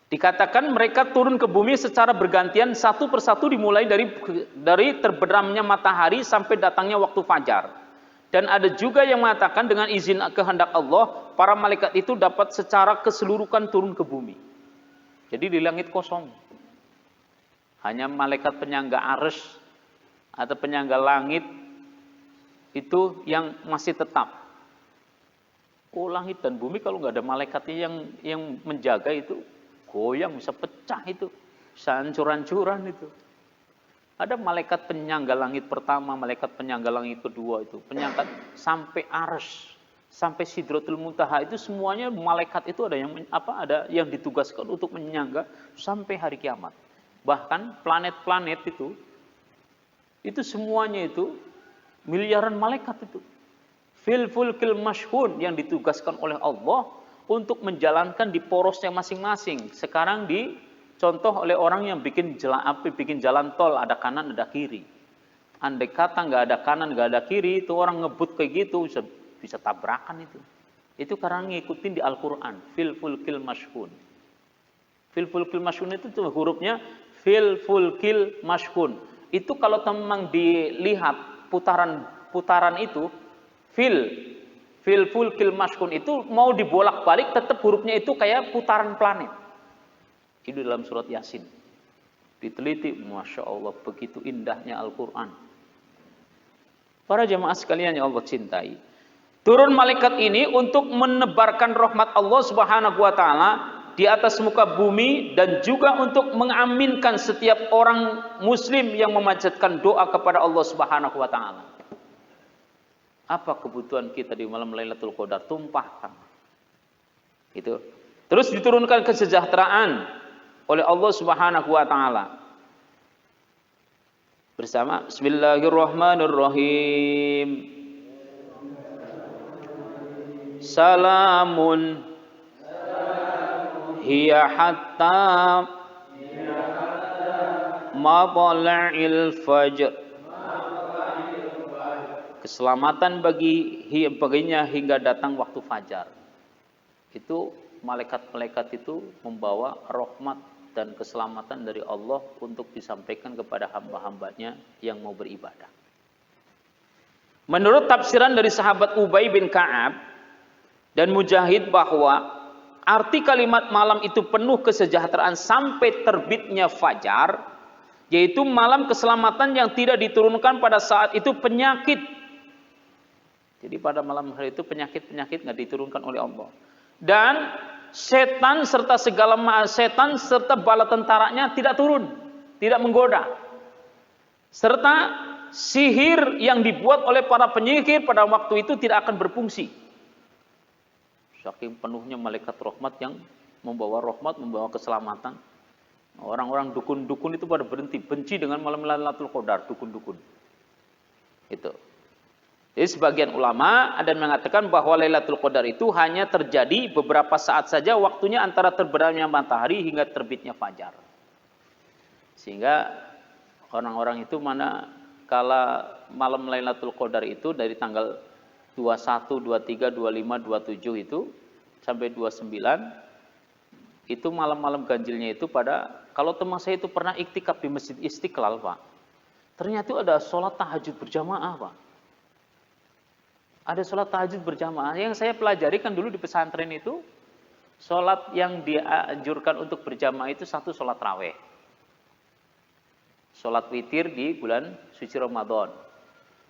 dikatakan mereka turun ke bumi secara bergantian, satu persatu dimulai dari terbenamnya matahari sampai datangnya waktu fajar. Dan ada juga yang mengatakan dengan izin kehendak Allah, para malaikat itu dapat secara keseluruhan turun ke bumi. Jadi di langit kosong. Hanya malaikat penyangga arsy atau penyangga langit itu yang masih tetap. Langit dan bumi kalau nggak ada malaikatnya yang menjaga itu, goyang, bisa pecah itu, bisa hancur-hancuran itu. Ada malaikat penyangga langit pertama, malaikat penyangga langit kedua itu, penyangga sampai arsy, sampai Sidratul Muntaha itu semuanya malaikat itu ada yang ditugaskan untuk menyangga sampai hari kiamat. Bahkan planet-planet itu semuanya itu miliaran malaikat itu. Fil fulkil mashhun yang ditugaskan oleh Allah untuk menjalankan di porosnya masing-masing. Sekarang dicontoh oleh orang yang bikin jalan tol, ada kanan ada kiri. Andai kata nggak ada kanan nggak ada kiri, itu orang ngebut kayak gitu bisa tabrakan itu. Itu karena ngikutin di Al-Quran. Fil fulkil mashhun. Fil fulkil mashhun itu tuh hurufnya fil fulkil mashhun. Itu kalau memang dilihat putaran itu fil fulkil mashhun itu mau dibolak-balik tetap hurufnya itu kayak putaran planet. Itu dalam surat Yasin. Diteliti, Masya Allah, begitu indahnya Al-Quran. Para jamaah sekalian yang Allah cintai. Turun malaikat ini untuk menebarkan rahmat Allah Subhanahu wa taala di atas muka bumi dan juga untuk mengaminkan setiap orang muslim yang memanjatkan doa kepada Allah Subhanahu wa taala. Apa kebutuhan kita di malam Lailatul Qadar? Tumpahkan. Gitu. Terus diturunkan kesejahteraan oleh Allah Subhanahu wa taala. Bersama Bismillahirrahmanirrahim. Salamun hiya hatta matla'il fajr. Keselamatan baginya hingga datang waktu fajar. Itu malaikat-malaikat itu membawa rahmat dan keselamatan dari Allah untuk disampaikan kepada hamba-hambanya yang mau beribadah. Menurut tafsiran dari sahabat Ubay bin Ka'ab dan Mujahid bahwa arti kalimat malam itu penuh kesejahteraan sampai terbitnya fajar, yaitu malam keselamatan yang tidak diturunkan pada saat itu penyakit. Jadi pada malam hari itu penyakit-penyakit nggak diturunkan oleh Allah. Dan setan serta bala tentaranya tidak turun, tidak menggoda. Serta sihir yang dibuat oleh para penyihir pada waktu itu tidak akan berfungsi. Saking penuhnya malaikat rahmat yang membawa rahmat, membawa keselamatan. Orang-orang dukun-dukun itu pada benci dengan malam Lailatul Qadar, dukun-dukun. Itu. Jadi sebagian ulama ada yang mengatakan bahwa Lailatul Qadar itu hanya terjadi beberapa saat saja, waktunya antara terbenamnya matahari hingga terbitnya fajar. Sehingga orang-orang itu kala malam Lailatul Qadar itu dari tanggal 21, 23, 25, 27 itu sampai 29 itu malam-malam ganjilnya itu kalau teman saya itu pernah iktikaf di Masjid Istiqlal, Pak. Ternyata itu ada sholat tahajud berjamaah, Pak. Ada sholat tahajud berjamaah. Yang saya pelajari kan dulu di pesantren itu, sholat yang dianjurkan untuk berjamaah itu satu sholat raweh. Sholat witir di bulan suci Ramadan.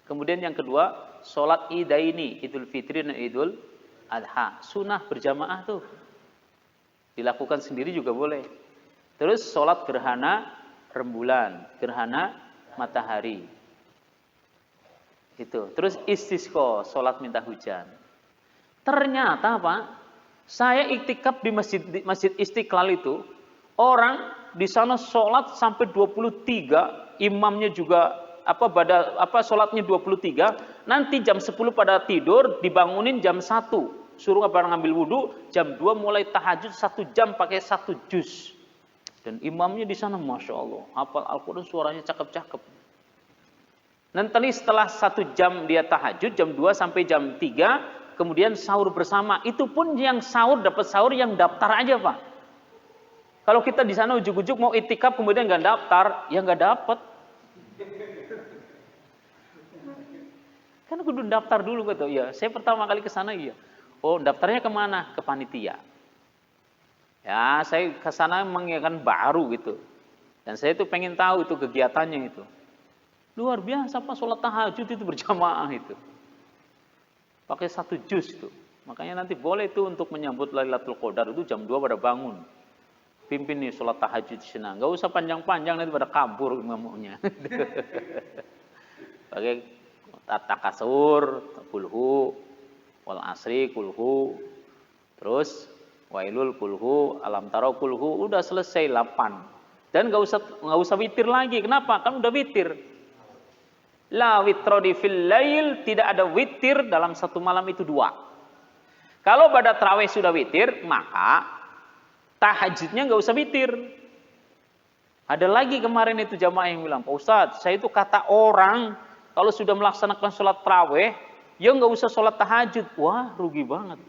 Kemudian yang kedua, sholat idaini, Idul Fitri dan Idul Adha. Sunnah berjamaah tuh. Dilakukan sendiri juga boleh. Terus sholat gerhana rembulan, gerhana matahari. Itu. Terus istisqa, sholat minta hujan. Ternyata Pak, saya iktikaf di Masjid Istiqlal itu, orang di sana sholat sampai 23, imamnya juga sholatnya 23, nanti jam 10 pada tidur, dibangunin jam 1, suruh ngambil wudhu, jam 2 mulai tahajud 1 jam pakai 1 juz. Dan imamnya di sana Masya Allah, hafal Al-Quran, suaranya cakep-cakep. Nanti setelah 1 jam dia tahajud, jam 2 sampai jam 3, kemudian sahur bersama. Itu pun yang sahur, dapat sahur yang daftar aja Pak. Kalau kita di sana ujuk-ujuk mau itikaf kemudian nggak daftar, ya nggak dapat. Kan kudu daftar dulu gitu. Ya, saya pertama kali ke sana iya. Oh, daftarnya kemana? Ke panitia. Ya, saya ke sana memang ya kan baru gitu. Dan saya tuh pengen tahu itu kegiatannya itu. Luar biasa Pak, sholat tahajud itu berjamaah itu. Pakai 1 juz itu. Makanya nanti boleh itu untuk menyambut Lailatul Qadar itu jam 2 pada bangun. Pimpin nih sholat tahajud di sana. Gak usah panjang-panjang nanti pada kabur imamnya. Pakai takasur, kulhu, wal asri, kulhu. Terus wailul kulhu, alam taro kulhu. Udah selesai 8. Dan gak usah witir lagi. Kenapa? Kan udah witir. La witrodi fil lail, tidak ada witir dalam satu malam itu 2. Kalau pada tarawih sudah witir, maka tahajudnya nggak usah witir. Ada lagi kemarin itu jamaah yang bilang, Pak Ustadz, saya itu kata orang kalau sudah melaksanakan sholat tarawih, ya nggak usah sholat tahajud. Wah, rugi banget.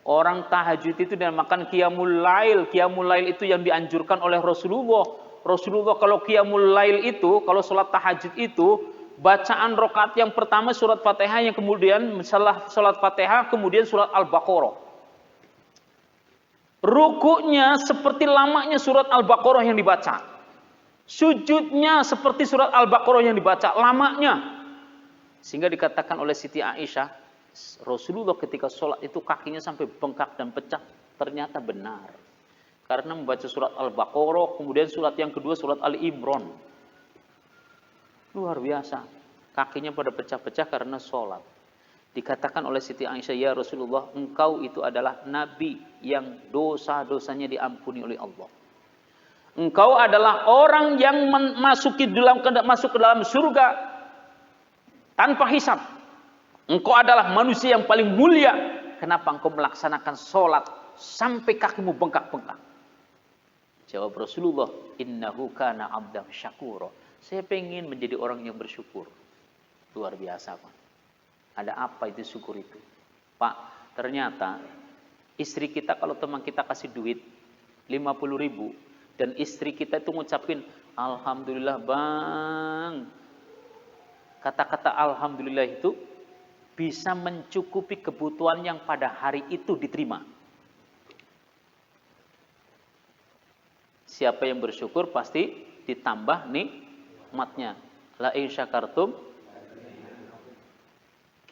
Orang tahajud itu dinamakan qiyamul lail. Qiyamul lail itu yang dianjurkan oleh Rasulullah. Rasulullah kalau qiyamul lail itu, kalau sholat tahajud itu, bacaan rakaat yang pertama surat Fatihah, yang kemudian setelah sholat Fatihah, kemudian surat Al-Baqarah. Rukuknya seperti lamanya surat Al-Baqarah yang dibaca. Sujudnya seperti surat Al-Baqarah yang dibaca, lamanya. Sehingga dikatakan oleh Siti Aisyah, Rasulullah ketika sholat itu kakinya sampai bengkak dan pecah Ternyata benar. Karena membaca surat Al-Baqarah, kemudian surat yang kedua surat Ali Imran. Luar biasa. Kakinya pada pecah-pecah karena sholat. Dikatakan oleh Siti Aisyah, ya Rasulullah, engkau itu adalah nabi yang dosa-dosanya diampuni oleh Allah. Engkau adalah orang yang masuk ke dalam surga tanpa hisab. Engkau adalah manusia yang paling mulia. Kenapa engkau melaksanakan sholat sampai kakimu bengkak-bengkak? Jawab Rasulullah, innahu kana abdan syakura. Saya pengen menjadi orang yang bersyukur. Luar biasa, Pak. Ada apa itu syukur itu? Pak, ternyata istri kita kalau teman kita kasih duit 50.000 dan istri kita itu ngucapin alhamdulillah bang. Kata-kata alhamdulillah itu bisa mencukupi kebutuhan yang pada hari itu diterima. Siapa yang bersyukur pasti ditambah nikmatnya. La in syakartum,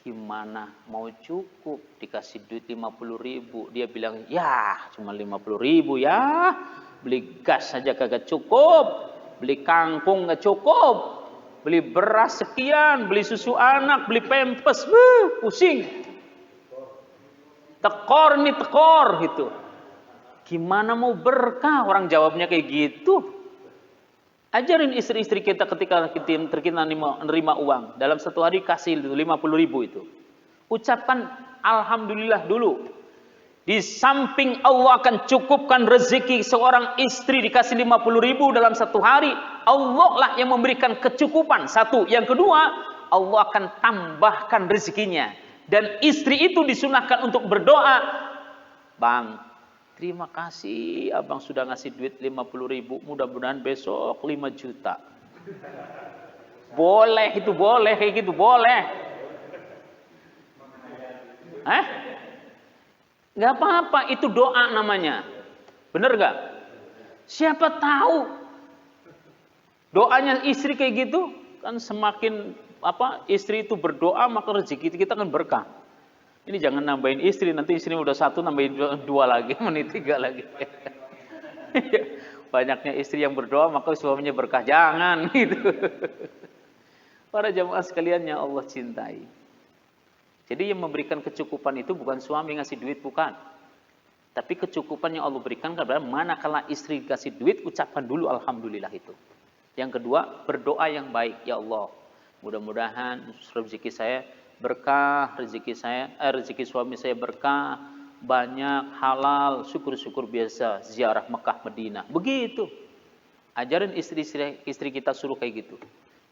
gimana mau cukup dikasih duit 50.000, dia bilang ya cuma 50.000 ya, beli gas saja kagak cukup, beli kangkung gak cukup, beli beras sekian, beli susu anak, beli pempes, pusing, tekor nih tekor gitu. Gimana mau berkah? Orang jawabnya kayak gitu. Ajarin istri-istri kita ketika kita nerima uang. Dalam satu hari kasih 50.000 itu. Ucapkan alhamdulillah dulu. Di samping Allah akan cukupkan rezeki seorang istri dikasih 50.000 dalam satu hari. Allah lah yang memberikan kecukupan. Satu. Yang kedua, Allah akan tambahkan rezekinya. Dan istri itu disunahkan untuk berdoa. Bang, terima kasih abang sudah ngasih duit 50.000. Mudah-mudahan besok 5 juta. Boleh itu, boleh kayak gitu, boleh. Gak apa-apa, itu doa namanya. Bener gak? Siapa tahu doanya istri kayak gitu, kan semakin istri itu berdoa maka rezeki kita kan berkah. Ini jangan nambahin istri, nanti istri udah satu nambahin dua lagi, menit 3 lagi. Banyaknya istri yang berdoa maka suaminya berkah, jangan gitu. Para jamaah sekalian yang Allah cintai. Jadi yang memberikan kecukupan itu bukan suami ngasih duit, bukan. Tapi kecukupan yang Allah berikan adalah manakala istri kasih duit, ucapkan dulu alhamdulillah itu. Yang kedua, berdoa yang baik, ya Allah, mudah-mudahan rezeki saya berkah, rezeki suami saya berkah, banyak halal, syukur-syukur biasa, ziarah Mekah Madinah. Begitu. Ajarin istri kita suruh kayak gitu.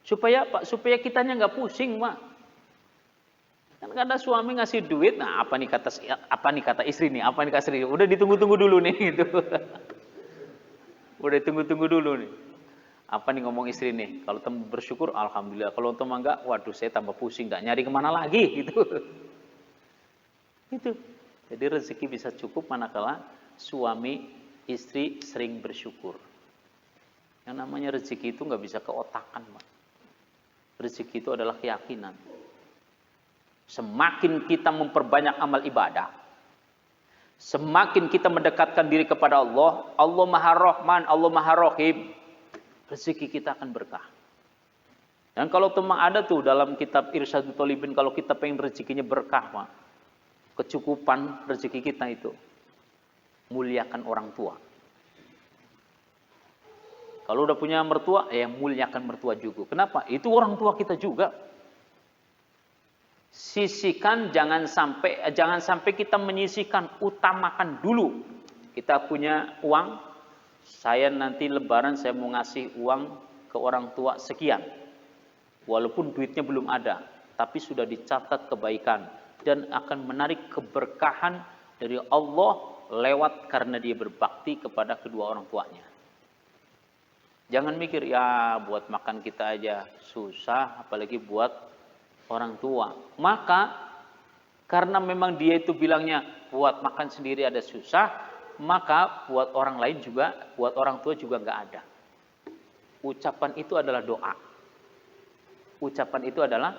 Supaya Pak, supaya kitanya nggak pusing, Pak. Kan ada suami ngasih duit, nah apa nih kata istri nih, apa nih kata istri, udah ditunggu-tunggu dulu nih gitu. Udah tunggu-tunggu dulu nih. Apa nih ngomong istri nih? Kalau teman bersyukur, alhamdulillah. Kalau teman enggak, waduh saya tambah pusing, enggak nyari kemana lagi gitu. Gitu. Jadi rezeki bisa cukup manakala suami istri sering bersyukur. Yang namanya rezeki itu nggak bisa keotakan, Pak. Rezeki itu adalah keyakinan. Semakin kita memperbanyak amal ibadah, semakin kita mendekatkan diri kepada Allah, Allah Maha Rahman, Allah Maha Rahim, rezeki kita akan berkah. Dan kalau memang ada tuh dalam kitab Irsyadut Thalibin, kalau kita pengen rezekinya berkah, Pak, kecukupan rezeki kita itu, muliakan orang tua. Kalau udah punya mertua, muliakan mertua juga. Kenapa? Itu orang tua kita juga. Sisihkan, jangan sampai kita menyisihkan, utamakan dulu. Kita punya uang, saya nanti lebaran saya mau ngasih uang ke orang tua sekian. Walaupun duitnya belum ada, tapi sudah dicatat kebaikan dan akan menarik keberkahan dari Allah lewat karena dia berbakti kepada kedua orang tuanya. Jangan mikir ya buat makan kita aja susah, apalagi buat orang tua. Maka karena memang dia itu bilangnya buat makan sendiri ada susah, maka buat orang lain juga, buat orang tua juga nggak ada. Ucapan itu adalah doa. Ucapan itu adalah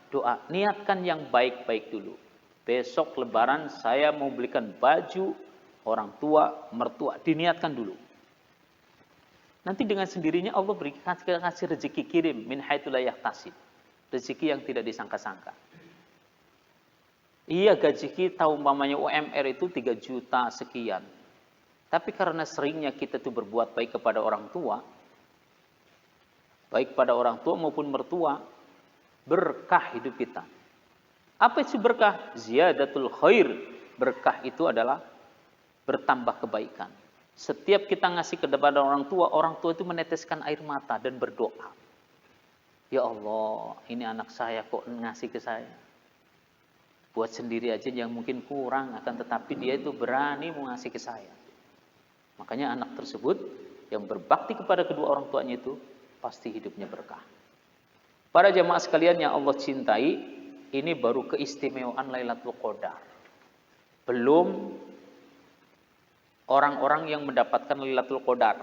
doa. Niatkan yang baik-baik dulu. Besok lebaran saya mau belikan baju orang tua, mertua, diniatkan dulu. Nanti dengan sendirinya Allah kasih rezeki kirim min haitsu la yahtasib. Rezeki yang tidak disangka-sangka. Iya, gaji kita umpamanya UMR itu 3 juta sekian. Tapi karena seringnya kita tuh berbuat baik kepada orang tua, baik pada orang tua maupun mertua, berkah hidup kita. Apa itu berkah? Ziyadatul khair. Berkah itu adalah bertambah kebaikan. Setiap kita ngasih kepada orang tua itu meneteskan air mata dan berdoa. Ya Allah, ini anak saya kok ngasih ke saya. Buat sendiri aja yang mungkin kurang, akan tetapi dia itu berani mau ngasih ke saya. Makanya anak tersebut yang berbakti kepada kedua orang tuanya itu pasti hidupnya berkah. Para jemaah sekalian yang Allah cintai, ini baru keistimewaan Lailatul Qadar. Belum orang-orang yang mendapatkan Lailatul Qadar.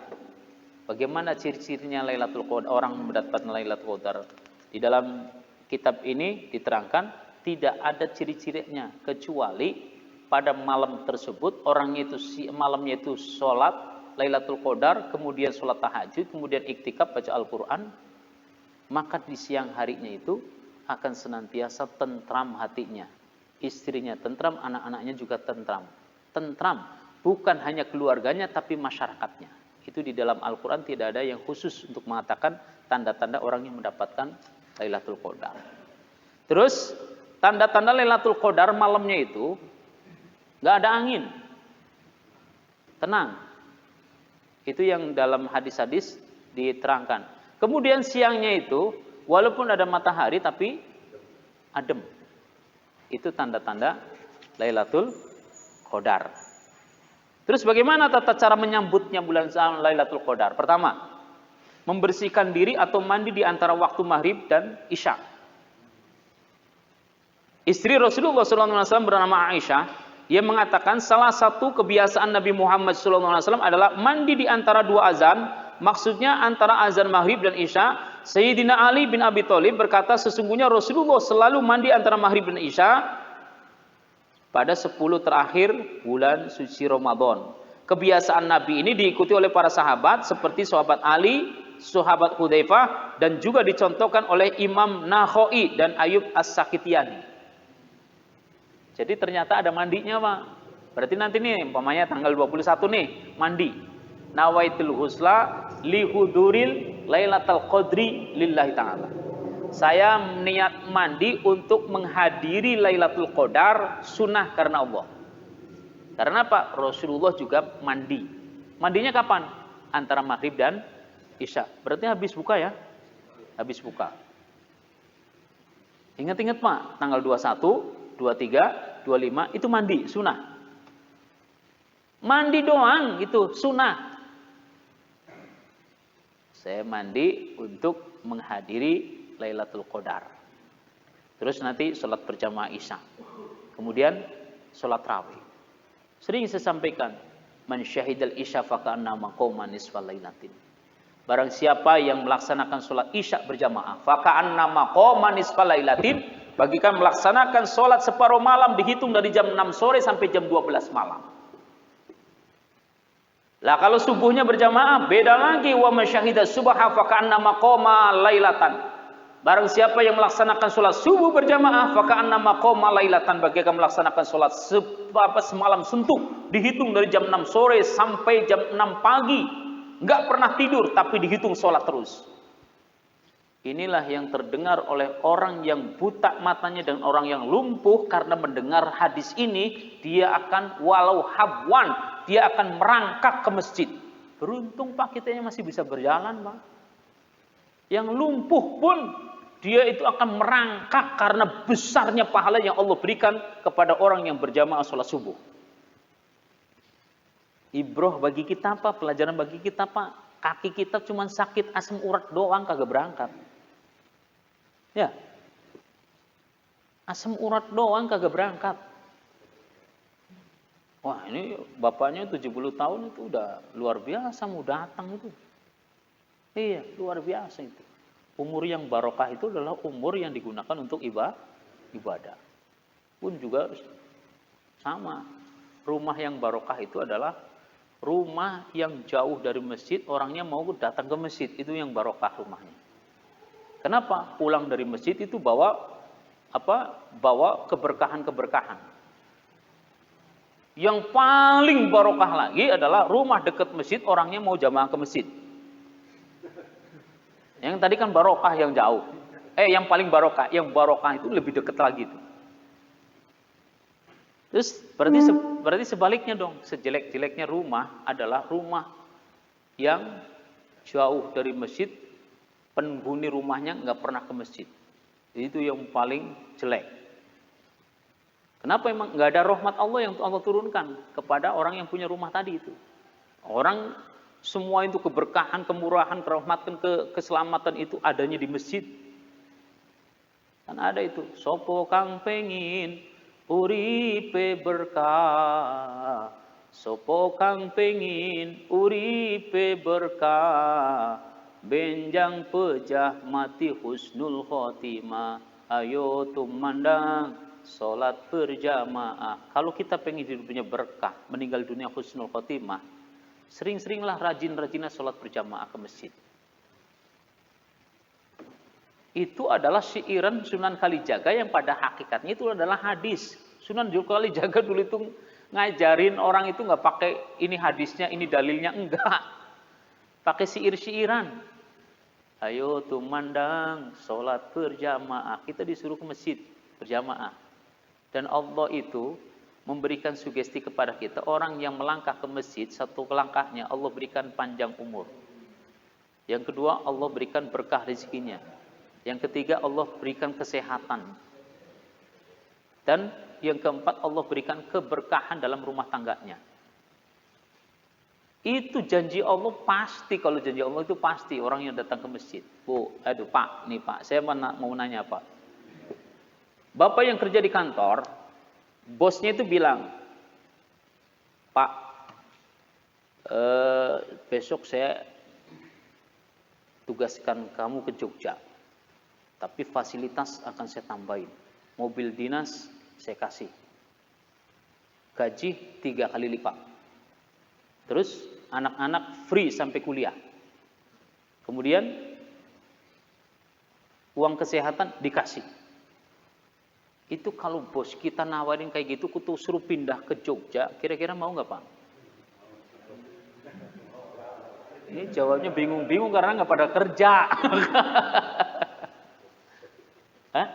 Bagaimana ciri-cirinya Lailatul Qadar, orang mendapatkan Lailatul Qadar? Di dalam kitab ini diterangkan tidak ada ciri-cirinya kecuali pada malam tersebut orangnya itu malamnya itu sholat Lailatul Qadar, kemudian sholat tahajud, kemudian iktikaf baca Al-Quran, maka di siang harinya itu akan senantiasa tentram hatinya, istrinya tentram, anak-anaknya juga tentram. Tentram bukan hanya keluarganya tapi masyarakatnya. Itu di dalam Al-Quran tidak ada yang khusus untuk mengatakan tanda-tanda orang yang mendapatkan Lailatul Qadar. Terus tanda-tanda Lailatul Qadar malamnya itu nggak ada angin, tenang. Itu yang dalam hadis-hadis diterangkan. Kemudian siangnya itu walaupun ada matahari tapi adem. Itu tanda-tanda Lailatul Qadar. Terus bagaimana tata cara menyambutnya bulan Lailatul Qadar? Pertama, membersihkan diri atau mandi di antara waktu maghrib dan isya. Istri Rasulullah SAW bernama Aisyah, ia mengatakan salah satu kebiasaan Nabi Muhammad SAW adalah mandi di antara dua azan, maksudnya antara azan maghrib dan isya. Sayyidina Ali bin Abi Thalib berkata, sesungguhnya Rasulullah selalu mandi antara maghrib dan isya pada 10 terakhir bulan suci Ramadan. Kebiasaan Nabi ini diikuti oleh para sahabat seperti sahabat Ali, sahabat Hudzaifah, dan juga dicontohkan oleh Imam Nakhai dan Ayub As-Sakitiyani. Jadi ternyata ada mandinya, Pak. Berarti nanti nih, umpamanya tanggal 21 nih, mandi. Nawaitul husla lihuduril Lailatul Qadri lillahi ta'ala. Saya niat mandi untuk menghadiri Lailatul Qadar, sunnah karena Allah. Karena apa? Rasulullah juga mandi. Mandinya kapan? Antara maghrib dan isya. Berarti habis buka ya? Habis buka. Ingat-ingat Pak, tanggal 21, 23, 25 itu mandi, sunnah. Mandi doang itu sunnah. Saya mandi untuk menghadiri Lailatul Qadar. Terus nanti sholat berjamaah isya. Kemudian sholat tarawih. Sering saya sampaikan, man syahidal isya faka'annama qoma nisfal lailatin. Barang siapa yang melaksanakan sholat isya berjamaah, faka'annama qoma nisfal lailatin, bagikan melaksanakan sholat separuh malam dihitung dari jam 6 sore sampai jam 12 malam. Lah kalau subuhnya berjamaah beda lagi, wa man syahida subha faka'annama qoma lailatan. Barang siapa yang melaksanakan sholat subuh berjamaah, faka'annama qoma lailatan, bagaikan melaksanakan sholat semalam suntuk, dihitung dari jam 6 sore sampai jam 6 pagi, nggak pernah tidur tapi dihitung sholat terus. Inilah yang terdengar oleh orang yang buta matanya dan orang yang lumpuh karena mendengar hadis ini, dia akan walau habwan, dia akan merangkak ke masjid. Beruntung Pak, kita masih bisa berjalan Pak. Yang lumpuh pun dia itu akan merangkak karena besarnya pahala yang Allah berikan kepada orang yang berjamaah sholat subuh. Ibroh bagi kita apa? Pelajaran bagi kita Pak. Kaki kita cuma sakit asam urat doang kagak berangkat. Ya. Asam urat doang kagak berangkat. Wah ini bapaknya 70 tahun itu udah luar biasa mau datang itu. Iya luar biasa itu. Umur yang barokah itu adalah umur yang digunakan untuk ibadah. Pun juga sama. Rumah yang barokah itu adalah rumah yang jauh dari masjid, orangnya mau datang ke masjid, itu yang barokah rumahnya. Kenapa? Pulang dari masjid itu bawa Bawa keberkahan-keberkahan. Yang paling barokah lagi adalah rumah dekat masjid, orangnya mau jamaah ke masjid. Yang tadi kan barokah yang jauh. Yang paling barokah, yang barokah itu lebih dekat lagi tuh. Terus berarti sebaliknya dong, sejelek-jeleknya rumah adalah rumah yang jauh dari masjid, penghuni rumahnya nggak pernah ke masjid. Itu yang paling jelek. Kenapa? Emang nggak ada rahmat Allah yang Allah turunkan kepada orang yang punya rumah tadi itu. Orang semua itu keberkahan, kemurahan, kerahmatan, keselamatan itu adanya di masjid. Kan ada itu, sopo kang pengin uripe berkah, sopo kang pengin uripe berkah, benjang pejah mati husnul khotimah, ayo tumandang sholat berjamaah. Kalau kita pengen hidupnya berkah, meninggal dunia husnul khotimah, sering-seringlah rajin-rajinlah sholat berjamaah ke masjid. Itu adalah syiiran Sunan Kalijaga yang pada hakikatnya itu adalah hadis. Sunan Kalijaga dulu itu ngajarin orang itu nggak pakai ini hadisnya, ini dalilnya, enggak. Pakai syair-syairan. Ayo tumandang sholat berjamaah. Kita disuruh ke masjid berjamaah. Dan Allah itu memberikan sugesti kepada kita, orang yang melangkah ke masjid, satu langkahnya Allah berikan panjang umur. Yang kedua, Allah berikan berkah rezekinya. Yang ketiga, Allah berikan kesehatan. Dan yang keempat, Allah berikan keberkahan dalam rumah tangganya. Itu janji Allah pasti. Kalau janji Allah itu pasti orang yang datang ke masjid. Pak, nih Pak, saya mau nanya Pak. Bapak yang kerja di kantor, bosnya itu bilang, Pak, besok saya tugaskan kamu ke Jogja. Tapi fasilitas akan saya tambahin. Mobil dinas saya kasih. Gaji 3 kali lipat. Terus anak-anak free sampai kuliah. Kemudian uang kesehatan dikasih. Itu kalau bos kita nawarin kayak gitu, kutu suruh pindah ke Jogja, kira-kira mau nggak Pak? Ini jawabnya bingung-bingung karena nggak pada kerja. Hah?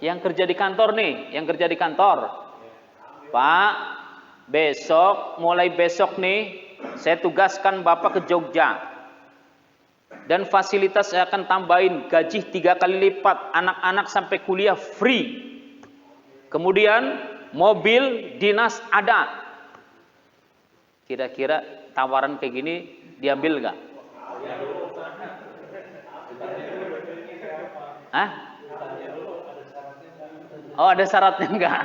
Yang kerja di kantor nih, yang kerja di kantor. Pak, mulai besok nih, saya tugaskan Bapak ke Jogja. Dan fasilitas saya akan tambahin, gaji 3 kali lipat, anak-anak sampai kuliah free. Kemudian mobil dinas ada. Kira-kira tawaran kayak gini diambil nggak? Hah? Oh, ada syaratnya enggak?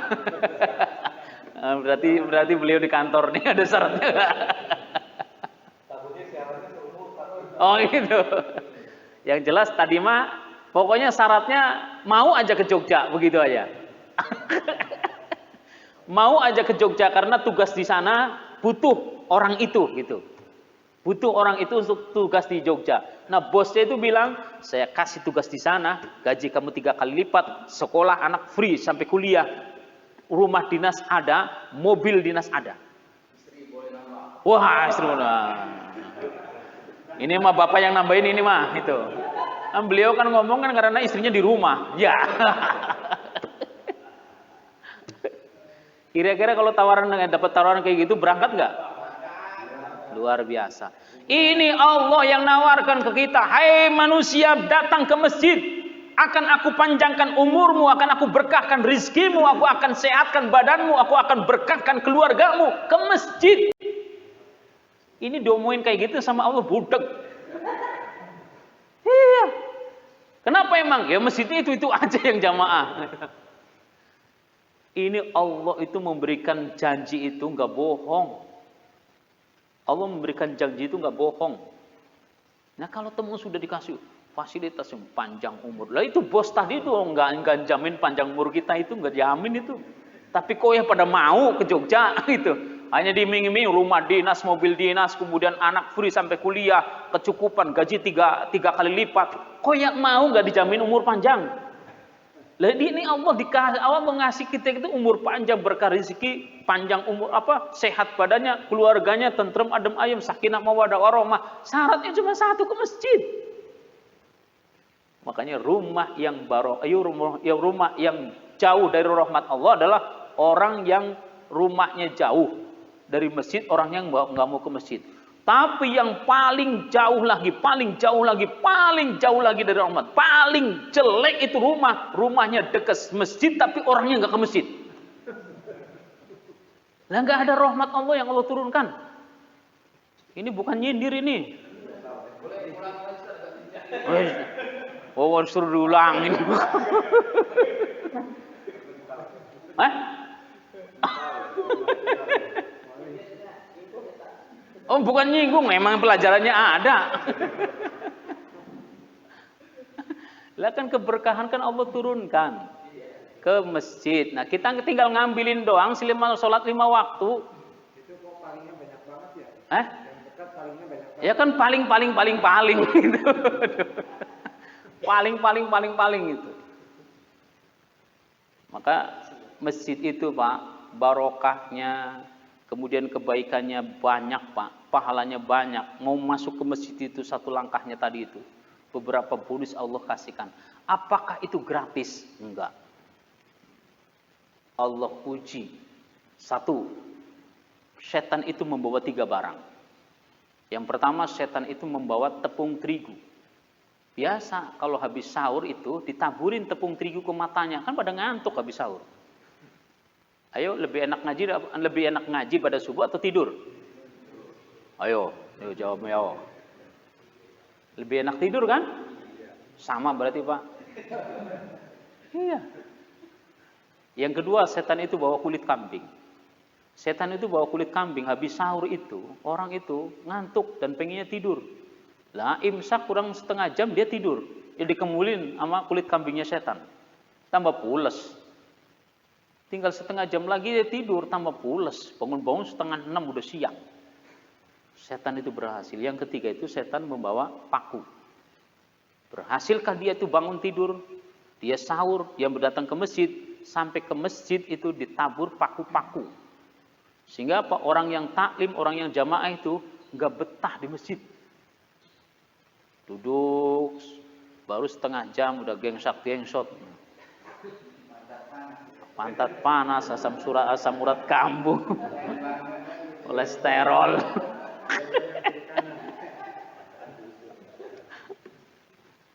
berarti beliau di kantor nih ada syaratnya enggak? Oh gitu. Yang jelas tadi mah pokoknya syaratnya mau aja ke Jogja, begitu aja. Mau aja ke Jogja karena tugas di sana butuh orang itu gitu. Butuh orang itu untuk tugas di Jogja. Nah bosnya itu bilang, saya kasih tugas di sana, gaji kamu 3 kali lipat, sekolah anak free sampai kuliah, rumah dinas ada, mobil dinas ada. Istri boleh nambah. Wah, istri boleh. Ini mah bapak yang nambahin ini mah itu. Nah, beliau kan ngomong kan karena istrinya di rumah. Ya. Kira-kira kalau dapat tawaran kayak gitu berangkat nggak? Luar biasa. Ini Allah yang nawarkan ke kita, hai manusia, datang ke masjid, akan aku panjangkan umurmu, akan aku berkahkan rizkimu, aku akan sehatkan badanmu, aku akan berkahkan keluargamu, ke masjid. Ini diomongin kayak gitu sama Allah, budek. Iya. Kenapa emang? Ya masjidnya itu aja yang jamaah. Ini Allah itu memberikan janji itu nggak bohong. Allah memberikan janji itu nggak bohong. Nah kalau teman sudah dikasih fasilitas yang panjang umur, lah itu bos tadi itu nggak jamin panjang umur kita, itu nggak jamin itu. Tapi kok ya pada mau ke Jogja gitu. Hanya diiming-iming rumah dinas, mobil dinas, kemudian anak free sampai kuliah, kecukupan, gaji tiga kali lipat. Kok ya mau nggak dijamin umur panjang? Jadi ini Allah mengasih kita itu umur panjang, berkah rezeki, panjang umur sehat badannya, keluarganya tentrem, adem ayem, sakinah mawaddah warahmah. Syaratnya cuma satu, ke masjid. Makanya rumah yang jauh dari rahmat Allah adalah orang yang rumahnya jauh dari masjid, orang yang nggak mau ke masjid. Tapi yang paling jauh lagi dari rahmat, paling jelek itu rumahnya dekat masjid tapi orangnya nggak ke masjid. Lah nggak ada rahmat Allah yang Allah turunkan. Ini bukan nyindir ini. Oh, suruh diulangin. Oh, bukan nyinggung, memang pelajarannya ada. Lah kan keberkahan kan Allah turunkan ke masjid. Nah, kita tinggal ngambilin doang sholat 5 waktu. Itu kok palingnya banyak banget ya? Yang dekat palingnya banyak banget. Ya kan paling gitu. paling itu. Maka masjid itu Pak, barokahnya, kemudian kebaikannya banyak Pak, pahalanya banyak. Mau masuk ke masjid itu satu langkahnya tadi itu. Beberapa bonus Allah kasihkan. Apakah itu gratis? Enggak. Allah uji. 1, setan itu membawa 3 barang. Yang pertama, setan itu membawa tepung terigu. Biasa kalau habis sahur itu ditaburin tepung terigu ke matanya, kan pada ngantuk habis sahur. Ayo, lebih enak ngaji pada subuh atau tidur? Ayo jawab ya. Lebih enak tidur kan? Sama berarti Pak. Iya. Yang kedua, setan itu bawa kulit kambing. Setan itu bawa kulit kambing, habis sahur itu, orang itu ngantuk dan pengennya tidur. Lah imsak kurang setengah jam dia tidur. Dia dikemulin sama kulit kambingnya setan. Tambah pules. Tinggal setengah jam lagi dia tidur, tambah pules. Bangun-bangun 5:30 udah siang. Setan itu berhasil. Yang ketiga itu setan membawa paku. Berhasilkah dia itu bangun tidur? Dia sahur, dia datang ke masjid. Sampai ke masjid itu ditabur paku-paku. Sehingga apa? Orang yang taklim, orang yang jamaah itu nggak betah di masjid. Duduk, baru setengah jam udah gengsot. Pantat panas, asam urat kambuh, kolesterol.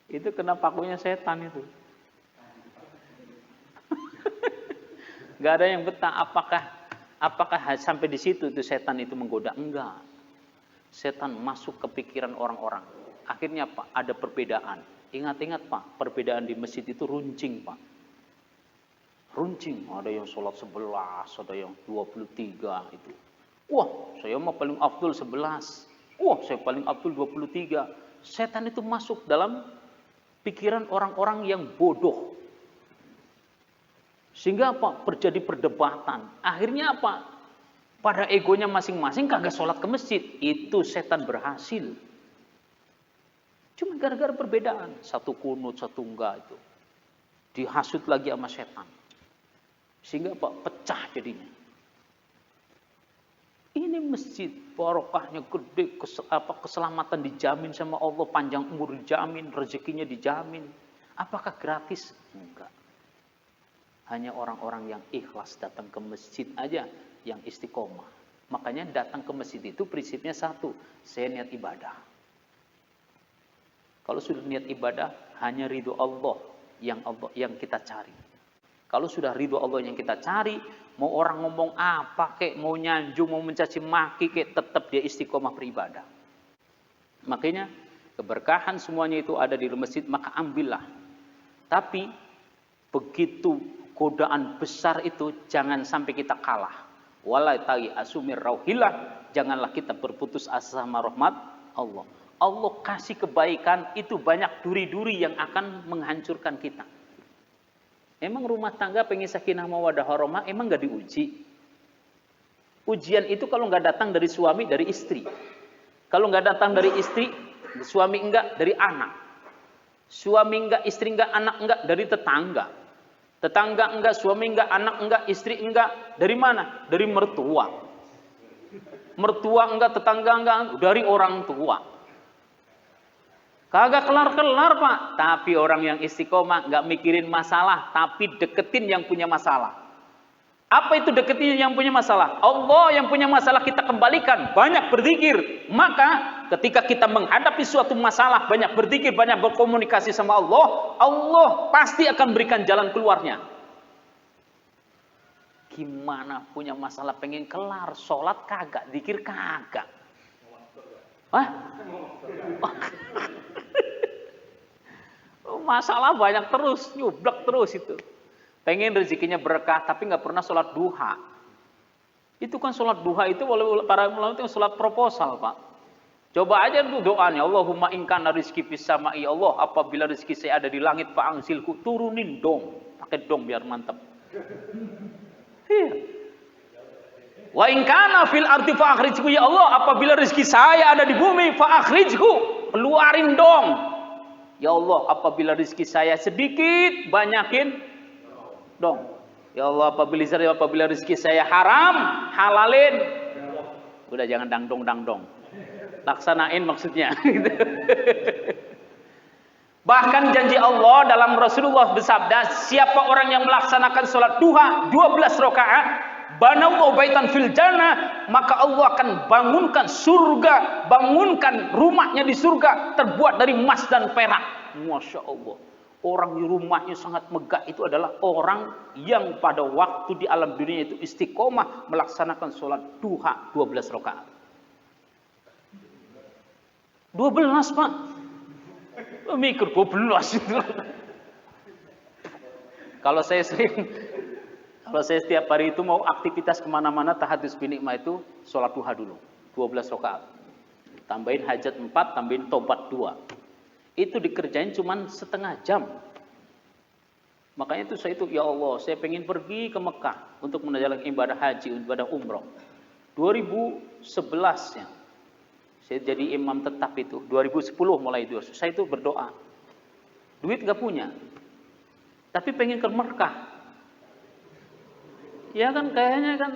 Itu kena pakunya setan itu. Gak ada yang betah. Apakah sampai di situ itu setan itu menggoda? Enggak. Setan masuk ke pikiran orang-orang. Akhirnya Pak, ada perbedaan. Ingat-ingat Pak, perbedaan di masjid itu runcing Pak. Runcing, ada yang sholat 11, ada yang 23 itu. Wah, saya mah paling afdol 11. Wah, saya paling afdol 23. Setan itu masuk dalam pikiran orang-orang yang bodoh. Sehingga apa? Terjadi perdebatan. Akhirnya apa? Pada egonya masing-masing kagak sholat ke masjid. Itu setan berhasil. Cuma gara-gara perbedaan. Satu kunut, satu enggak itu. Dihasut lagi sama setan. Sehingga apa? Pecah jadinya. Ini masjid, barokahnya gede, keselamatan dijamin sama Allah, panjang umur dijamin, rezekinya dijamin. Apakah gratis? Enggak. Hanya orang-orang yang ikhlas datang ke masjid aja yang istiqomah. Makanya datang ke masjid itu prinsipnya satu, saya niat ibadah. Kalau sudah niat ibadah, hanya ridho Allah yang kita cari. Kalau sudah ridho Allah yang kita cari, mau orang ngomong apa kek, mau nyanjung, mau mencaci maki kek, tetap dia istiqomah beribadah. Makanya keberkahan semuanya itu ada di masjid, maka ambillah. Tapi begitu godaan besar itu jangan sampai kita kalah. Wala ta'i asumir rauhillah, janganlah kita berputus asa sama rahmat Allah. Allah kasih kebaikan itu banyak duri-duri yang akan menghancurkan kita. Emang rumah tangga pengen sakinah mawaddah warahmah emang gak diuji? Ujian itu kalau nggak datang dari suami, dari istri. Kalau nggak datang dari istri, suami enggak, dari anak. Suami enggak, istri enggak, anak enggak, dari tetangga. Tetangga enggak, suami enggak, anak enggak, istri enggak. Dari mana? Dari mertua. Mertua enggak, tetangga enggak, dari orang tua. Kagak kelar-kelar Pak. Tapi orang yang istiqomah nggak mikirin masalah, tapi deketin yang punya masalah. Apa itu deketin yang punya masalah? Allah yang punya masalah kita kembalikan. Banyak berzikir. Maka ketika kita menghadapi suatu masalah, banyak berzikir, banyak berkomunikasi sama Allah, Allah pasti akan berikan jalan keluarnya. Gimana punya masalah pengen kelar, sholat kagak, zikir kagak. Hah? Masalah banyak terus, nyublek terus itu. Pengen rezekinya berkah, tapi nggak pernah sholat duha. Itu kan sholat duha itu oleh para ulama itu sholat proposal, Pak. Coba aja tuh doanya, Allahumma in kana rizki fis sama'i, Allah apabila rezeki saya ada di langit, fa'angsilku, turunin dong. Pakai dong biar mantap. Iya. Wa in kana fil ardi fa'akhrijku, ya Allah apabila rezeki saya ada di bumi, fa'akhrijku, keluarin dong. Ya Allah apabila rezeki saya sedikit, banyakin dong. Ya Allah apabila rezeki saya haram, halalin. Udah jangan dangdong. Laksanain maksudnya. Bahkan janji Allah dalam Rasulullah bersabda, siapa orang yang melaksanakan sholat duha 12 rakaat, banau baitan fil jannah, maka Allah akan bangunkan surga, bangunkan rumahnya di surga terbuat dari emas dan perak. Masya Allah. Orang di rumahnya sangat megah itu adalah orang yang pada waktu di alam dunia itu istiqomah melaksanakan sholat duha 12 rakaat. 12 Pak. Mikir 12 itu. Kalau saya setiap hari itu mau aktivitas kemana-mana tahajud binikmah itu sholat duha dulu 12 rakaat. Tambahin hajat 4, tambahin tobat 2. Itu dikerjain cuman setengah jam. Makanya itu ya Allah, saya pengen pergi ke Mekah untuk menjalankan ibadah haji, ibadah umroh. 2011 ya, saya jadi imam tetap itu. 2010 mulai itu, saya itu berdoa. Duit gak punya, tapi pengen ke Mekah. Ya kan kayaknya kan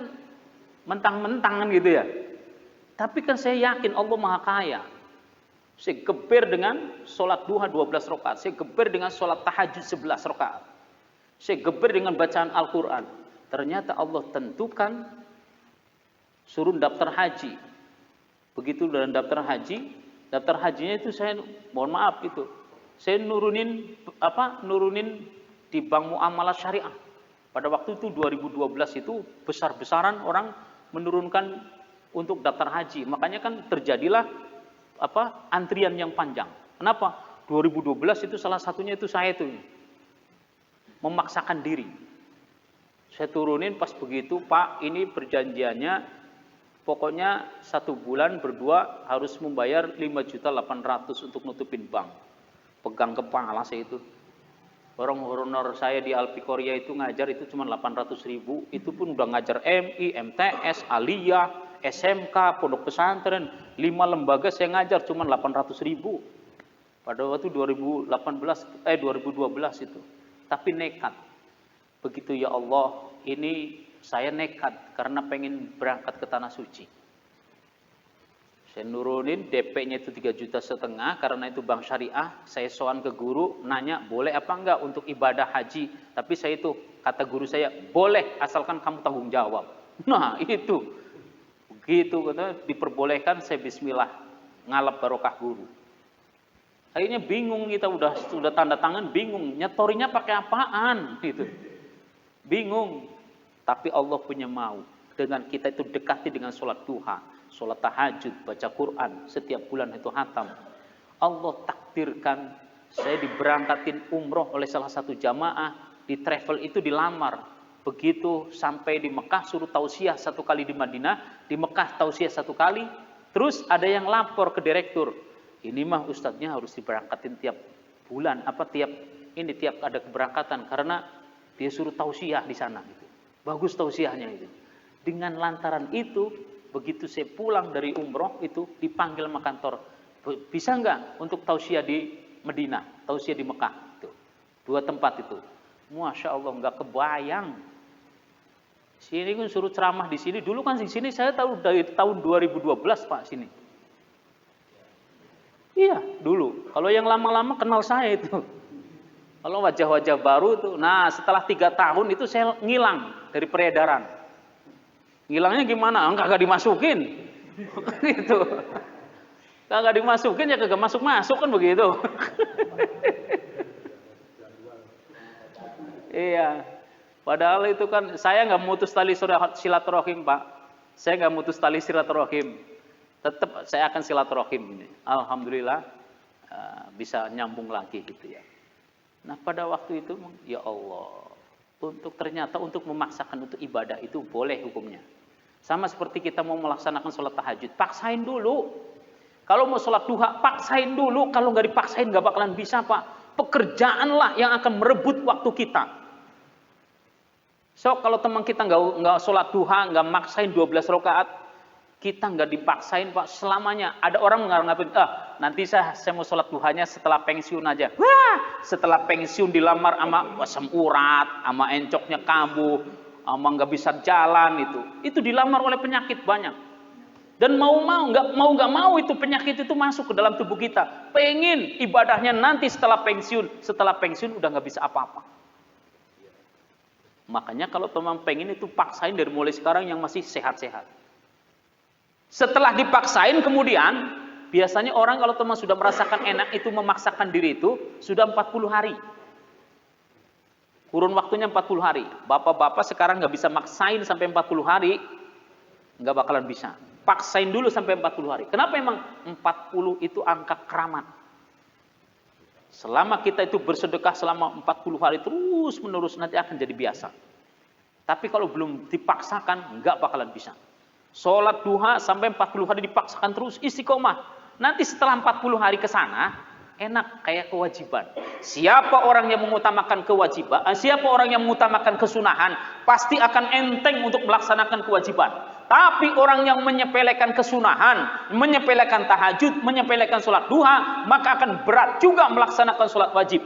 mentang-mentang kan gitu ya. Tapi kan saya yakin Allah Maha Kaya. Saya geber dengan sholat duha 12 rakaat. Saya geber dengan sholat tahajud 11 rakaat. Saya geber dengan bacaan Al-Quran. Ternyata Allah tentukan suruh daftar haji. Begitu dalam daftar hajinya itu saya, mohon maaf itu, saya nurunin di Bank Muamalah Syariah. Pada waktu itu 2012 itu besar-besaran orang menurunkan untuk daftar haji. Makanya kan terjadilah antrian yang panjang. Kenapa? 2012 itu salah satunya itu saya itu memaksakan diri. Saya turunin pas begitu, Pak, ini perjanjiannya pokoknya 1 bulan berdua harus membayar 5.800.000 untuk nutupin bank. Pegang kepala saya itu. Orang honor saya di Alpi Korea itu ngajar itu cuma 800.000. Itu pun udah ngajar MI, MTS, Aliyah, SMK, pondok pesantren, 5 lembaga saya ngajar cuma 800.000. Pada waktu 2012 itu. Tapi nekat. Begitu ya Allah, ini saya nekat karena pengen berangkat ke Tanah Suci. Saya nurunin DP-nya itu 3,5 juta karena itu bank syariah. Saya sowan ke guru, nanya boleh apa enggak untuk ibadah haji. Tapi saya itu, kata guru saya, boleh asalkan kamu tanggung jawab. Nah itu. Begitu katanya diperbolehkan, saya bismillah ngalap barokah guru. Akhirnya bingung kita sudah tanda tangan, bingung nyetorinya pakai apaan gitu. Bingung. Tapi Allah punya mau dengan kita itu dekati dengan sholat duha, sholat tahajud, baca Quran setiap bulan itu hatam. Allah takdirkan saya diberangkatin umroh oleh salah satu jamaah, di travel itu dilamar. Begitu sampai di Mekah suruh tausiah 1 kali di Madinah, di Mekah tausiah 1 kali. Terus ada yang lapor ke direktur, ini mah ustadznya harus diberangkatin tiap bulan, tiap ada keberangkatan karena Dia suruh tausiah di sana gitu. Bagus tausiahnya itu. Dengan lantaran itu, begitu saya pulang dari umroh itu dipanggil sama kantor. Bisa nggak untuk tausiah di Medina, tausiah di Mekah itu. 2 tempat itu. Masya Allah, nggak kebayang. Sini kan suruh ceramah di sini. Dulu kan di sini saya tahu dari tahun 2012 Pak sini. Iya, dulu. Kalau yang lama-lama kenal saya itu. Kalau wajah-wajah baru tuh, nah setelah 3 tahun itu saya ngilang dari peredaran. Ngilangnya gimana? Enggak dimasukin. Gitu. Kagak dimasukin ya kagak masuk-masuk kan begitu. Iya. Padahal itu kan saya nggak mutus tali silaturahim Pak. Saya nggak mutus tali silaturahim. Tetap saya akan silaturahim ini. Alhamdulillah bisa nyambung lagi gitu ya. Nah pada waktu itu ya Allah, ternyata untuk memaksakan untuk ibadah itu boleh hukumnya. Sama seperti kita mau melaksanakan sholat tahajud, paksain dulu. Kalau mau sholat duha, paksain dulu. Kalau nggak dipaksain nggak bakalan bisa Pak. Pekerjaanlah yang akan merebut waktu kita. So kalau teman kita nggak sholat duha, nggak maksain 12 rakaat, kita nggak dipaksain Pak selamanya. Ada orang mengatakan, nanti saya mau sholat duhanya setelah pensiun aja. Wah, setelah pensiun dilamar sama asam urat, sama encoknya kambuh, sama nggak bisa jalan itu dilamar oleh penyakit banyak. Dan nggak mau itu penyakit itu masuk ke dalam tubuh kita. Pengen ibadahnya nanti setelah pensiun udah nggak bisa apa-apa. Makanya kalau teman pengen itu paksain dari mulai sekarang yang masih sehat-sehat. Setelah dipaksain kemudian, biasanya orang kalau teman sudah merasakan enak itu memaksakan diri itu, sudah 40 hari. Kurun waktunya 40 hari. Bapak-bapak sekarang nggak bisa maksain sampai 40 hari, nggak bakalan bisa. Paksain dulu sampai 40 hari. Kenapa emang 40 itu angka keramat? Selama kita itu bersedekah selama 40 hari terus menerus nanti akan jadi biasa. Tapi kalau belum dipaksakan, nggak bakalan bisa. Sholat duha sampai 40 hari dipaksakan terus istiqomah. Nanti setelah 40 hari ke sana, enak kayak kewajiban. Siapa orang yang mengutamakan kewajiban, siapa orang yang mengutamakan kesunahan, pasti akan enteng untuk melaksanakan kewajiban. Tapi orang yang menyepelekan kesunahan, menyepelekan tahajud, menyepelekan sholat duha, maka akan berat juga melaksanakan sholat wajib.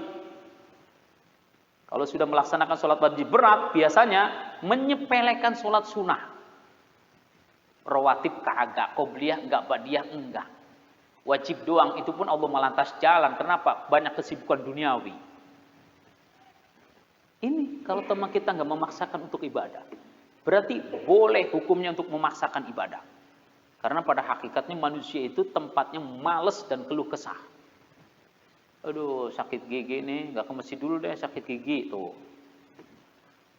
Kalau sudah melaksanakan sholat wajib berat, biasanya menyepelekan sholat sunnah. Rawatib kagak, qobliyah enggak, badiah enggak. Wajib doang, itu pun Allah melantas jalan. Kenapa? Banyak kesibukan duniawi. Ini kalau teman kita enggak memaksakan untuk ibadah, berarti boleh hukumnya untuk memaksakan ibadah. Karena pada hakikatnya manusia itu tempatnya males dan keluh kesah. Aduh sakit gigi nih, enggak ke masjid dulu deh sakit gigi tuh.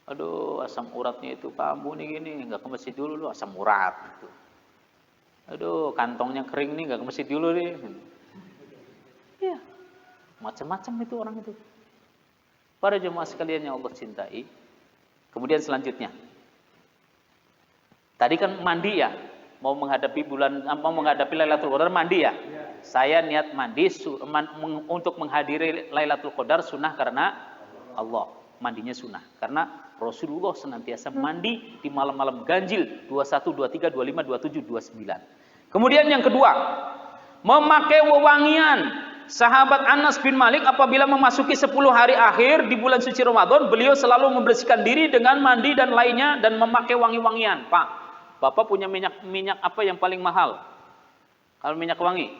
Aduh asam uratnya itu kambuh nih gini, nggak ke masjid dulu lu asam urat. Gitu. Aduh kantongnya kering nih, nggak ke masjid dulu nih. Iya, macam-macam itu orang itu. Para jemaah sekalian yang Allah cintai. Kemudian selanjutnya, tadi kan mandi ya, mau menghadapi Lailatul Qadar mandi ya. Saya niat mandi untuk menghadiri Lailatul Qadar sunnah karena Allah. Mandinya sunnah karena Rasulullah senantiasa mandi di malam-malam ganjil 21, 23, 25, 27, 29. Kemudian yang kedua, memakai wewangian. Sahabat Anas bin Malik apabila memasuki 10 hari akhir di bulan suci Ramadan, beliau selalu membersihkan diri dengan mandi dan lainnya dan memakai wangi-wangian. Pak, Bapak punya minyak apa yang paling mahal? Kalau minyak wangi?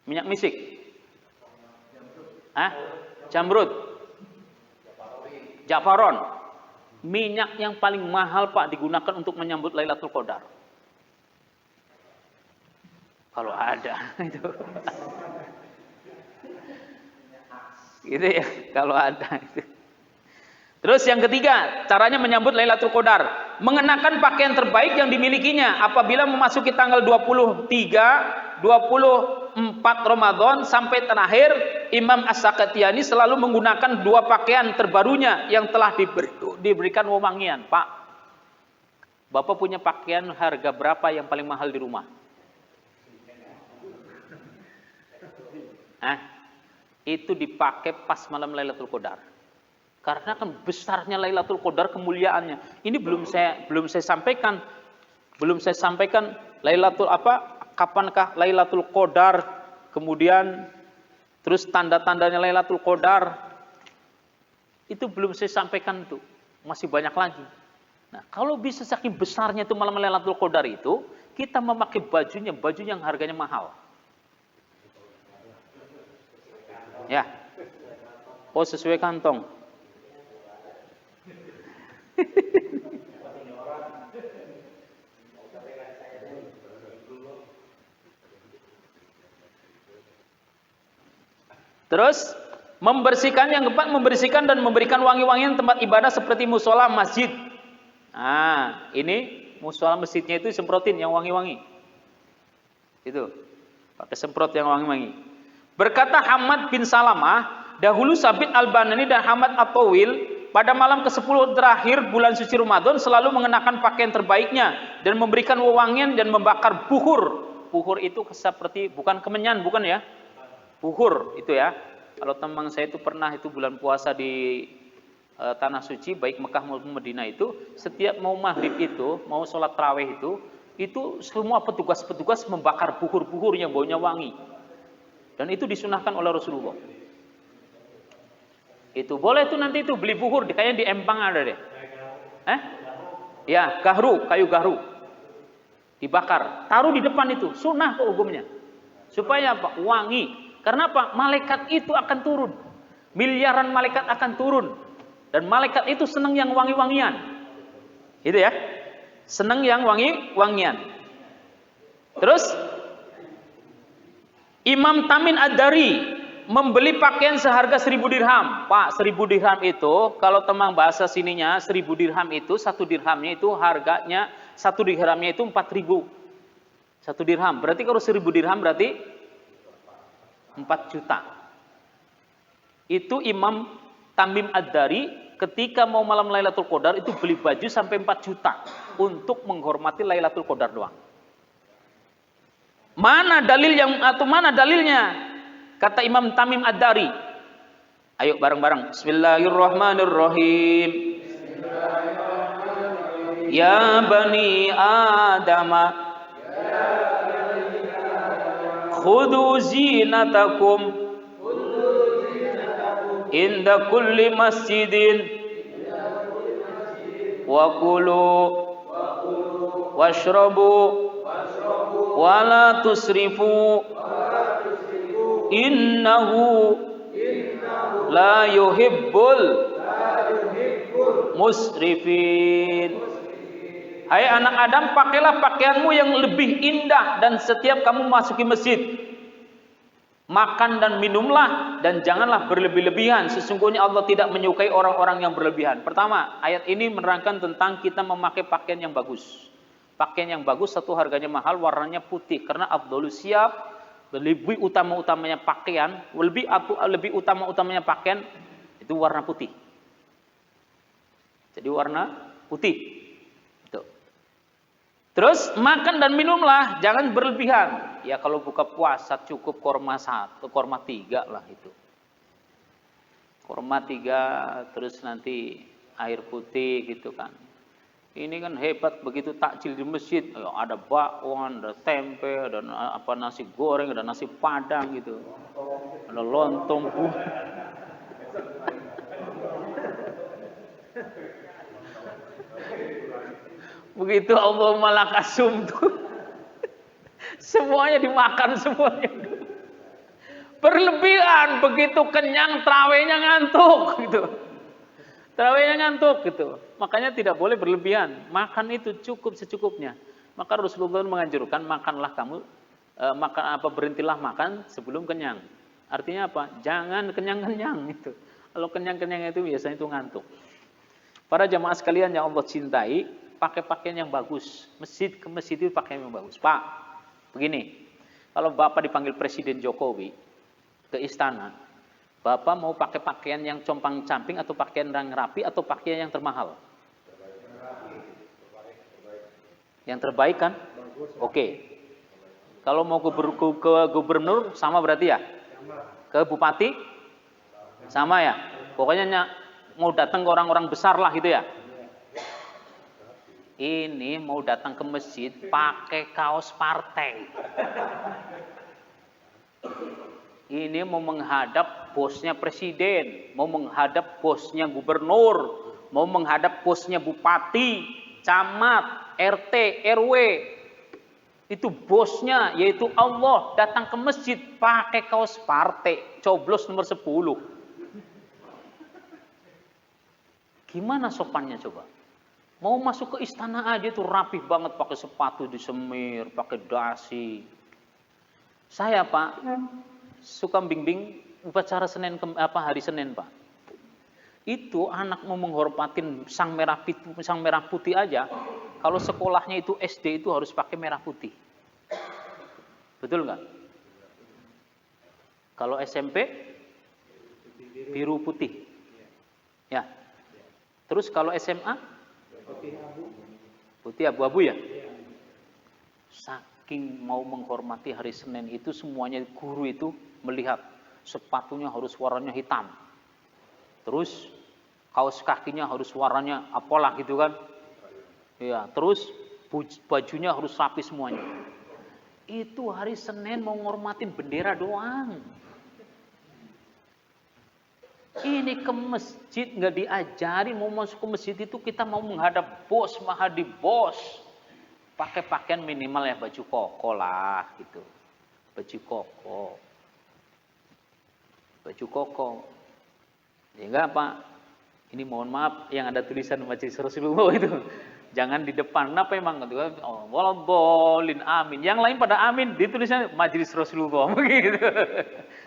Minyak misik? Jamrud? Jafaron, minyak yang paling mahal Pak digunakan untuk menyambut Lailatul Qadar. Kalau ada itu. Gitu ya, kalau ada itu. Terus yang ketiga, caranya menyambut Lailatul Qadar, mengenakan pakaian terbaik yang dimilikinya apabila memasuki tanggal 23, 24 Ramadan sampai terakhir. Imam As-Sakatiani selalu menggunakan 2 pakaian terbarunya yang telah diberikan wewangian. Pak, Bapak punya pakaian harga berapa yang paling mahal di rumah? Itu dipakai pas malam Lailatul Qadar. Karena kan besarnya Lailatul Qadar, kemuliaannya. Ini belum saya sampaikan. Belum saya sampaikan kapankah Lailatul Qadar, kemudian terus tanda-tandanya Lailatul Qadar. Itu belum saya sampaikan tuh. Masih banyak lagi. Nah, kalau bisa saking besarnya itu malam Lailatul Qadar itu, kita memakai baju yang harganya mahal. Ya. Oh, sesuai kantong. Terus membersihkan, yang keempat, membersihkan dan memberikan wangi-wangian tempat ibadah seperti musola, masjid. Nah, ini musola masjidnya itu semprotin yang wangi-wangi. Itu. Pakai semprot yang wangi-wangi. Berkata Hamad bin Salamah, dahulu Sabit Al-Banani dan Hamad At-Tawil pada malam ke-10 terakhir bulan suci Ramadan selalu mengenakan pakaian terbaiknya dan memberikan wewangian dan membakar buhur. Buhur itu seperti, bukan kemenyan, bukan ya. Buhur itu ya. Kalau teman saya itu pernah itu bulan puasa di tanah suci, baik Mekah maupun Madinah itu, setiap mau maghrib itu, mau sholat tarawih itu semua petugas-petugas membakar buhur-buhur yang baunya wangi. Dan itu disunahkan oleh Rasulullah. Itu boleh tuh nanti itu beli buhur, kayaknya di Empang ada deh. Ya, kayu gahru. Dibakar, taruh di depan itu, sunnah kok hukumnya. Supaya apa? Wangi. Karena apa? Malaikat itu akan turun. Miliaran malaikat akan turun. Dan malaikat itu senang yang wangi-wangian. Gitu ya. Senang yang wangi-wangian. Terus Imam Tamin Ad-Dari membeli pakaian seharga 1.000 dirham. Pak, 1.000 dirham itu, kalau teman bahasa sininya, 1.000 dirham itu, 1 dirhamnya itu harganya, 1 dirhamnya itu 4.000. 1 dirham. Berarti kalau 1.000 dirham berarti 4 juta. Itu Imam Tamim Ad-Dari ketika mau malam Lailatul Qadar itu beli baju sampai 4 juta untuk menghormati Lailatul Qadar doang. Mana dalilnya? Kata Imam Tamim Ad-Dari. Ayo bareng-bareng. Bismillahirrahmanirrahim. Ya bani Adama, khudhu zinatakum inda kulli masjidin wa kulu washrabu wa la tusrifu innahu la yuhibbul musrifin. Hai anak Adam, pakailah pakaianmu yang lebih indah dan setiap kamu masuki masjid. Makan dan minumlah dan janganlah berlebih-lebihan. Sesungguhnya Allah tidak menyukai orang-orang yang berlebihan. Pertama, ayat ini menerangkan tentang kita memakai pakaian yang bagus. Pakaian yang bagus satu harganya mahal, warnanya putih. Karena afdhalus siyab, lebih utama-utamanya pakaian, lebih utama-utamanya pakaian itu warna putih. Jadi warna putih. Terus makan dan minumlah, jangan berlebihan. Ya kalau buka puasa cukup korma 1, korma 3 lah itu. Korma 3, terus nanti air putih gitu kan. Ini kan hebat, begitu takjil di masjid, ada bakwan, ada tempe, ada nasi goreng, ada nasi padang gitu. Ada lontong. Begitu Allahumma lakasum tuh. Semuanya dimakan semuanya. Berlebihan, begitu kenyang tarawihnya ngantuk gitu. Tarawihnya ngantuk gitu. Makanya tidak boleh berlebihan. Makan itu cukup secukupnya. Maka Rasulullah menganjurkan makanlah kamu berhentilah makan sebelum kenyang. Artinya apa? Jangan kenyang-kenyang itu. Kalau kenyang-kenyang itu biasanya itu ngantuk. Para jamaah sekalian yang Allah cintai, pakai pakaian yang bagus. Masjid ke masjid itu pakaian yang bagus. Pak, begini. Kalau Bapak dipanggil Presiden Jokowi ke istana, Bapak mau pakai pakaian yang compang-camping atau pakaian yang rapi atau pakaian yang termahal? Yang terbaik kan? Oke. Kalau mau ke gubernur sama berarti ya? Ke bupati? Sama ya? Pokoknya mau datang ke orang-orang besar lah gitu ya. Ini mau datang ke masjid pakai kaos partai. Ini mau menghadap bosnya presiden, mau menghadap bosnya gubernur, mau menghadap bosnya bupati, camat, RT, RW. Itu bosnya yaitu Allah datang ke masjid pakai kaos partai, coblos nomor 10. Gimana sopannya coba? Mau masuk ke istana aja tuh rapih banget pakai sepatu disemir, pakai dasi. Saya Pak suka bimbing upacara hari Senin Pak. Itu anak mau menghormatin sang merah putih aja. Kalau sekolahnya itu SD itu harus pakai merah putih. Betul nggak? Kalau SMP biru putih. Ya. Terus kalau SMA putih abu-abu ya. Saking mau menghormati hari Senin itu semuanya guru itu melihat sepatunya harus warnanya hitam. Terus kaos kakinya harus warnanya apalah gitu kan. Ya, terus bajunya harus rapi semuanya. Itu hari Senin mau ngormatin bendera doang. Ini ke masjid nggak diajari, mau masuk ke masjid itu kita mau menghadap bos, menghadap bos. Pakai pakaian minimal ya baju koko lah gitu. Baju koko. Baju koko. Ya enggak Pak. Ini mohon maaf yang ada tulisan Majelis Rasulullah itu. Jangan di depan. Kenapa emang? Oh, waladhdallin amin. Yang lain pada amin, ditulisnya Majelis Rasulullah begitu.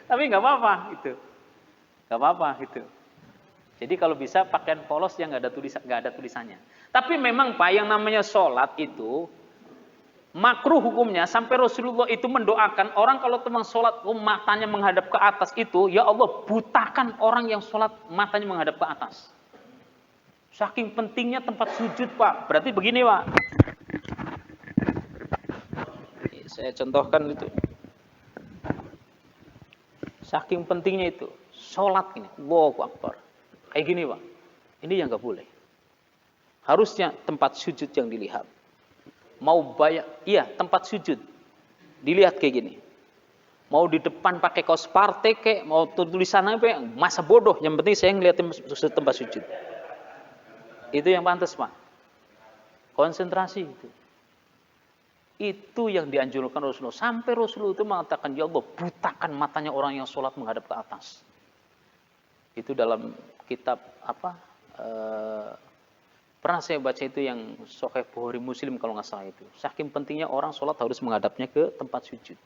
Tapi nggak apa-apa gitu. Nggak apa-apa gitu. Jadi kalau bisa pakaian polos yang nggak ada tulisannya. Tapi memang Pak yang namanya sholat itu makruh hukumnya sampai Rasulullah itu mendoakan orang kalau teman sholat matanya menghadap ke atas itu, ya Allah butakan orang yang sholat matanya menghadap ke atas. Saking pentingnya tempat sujud Pak. Berarti begini Pak. Saya contohkan itu. Saking pentingnya itu. Sholat ini, Allahu Akbar. Kayak gini Pak, ini yang gak boleh. Harusnya tempat sujud yang dilihat. Mau bayar, iya tempat sujud. Dilihat kayak gini. Mau di depan pakai kaos partai kayak, mau tulisan apa, masa bodoh. Yang penting saya ngeliatin tempat sujud. Itu yang pantas Pak. Konsentrasi itu. Itu yang dianjurkan Rasulullah. Sampai Rasulullah itu mengatakan, ya Allah butakan matanya orang yang sholat menghadap ke atas. Itu dalam kitab apa? Pernah saya baca itu yang Sahih Bukhari Muslim kalau nggak salah itu. Saking pentingnya orang sholat harus menghadapnya ke tempat sujud.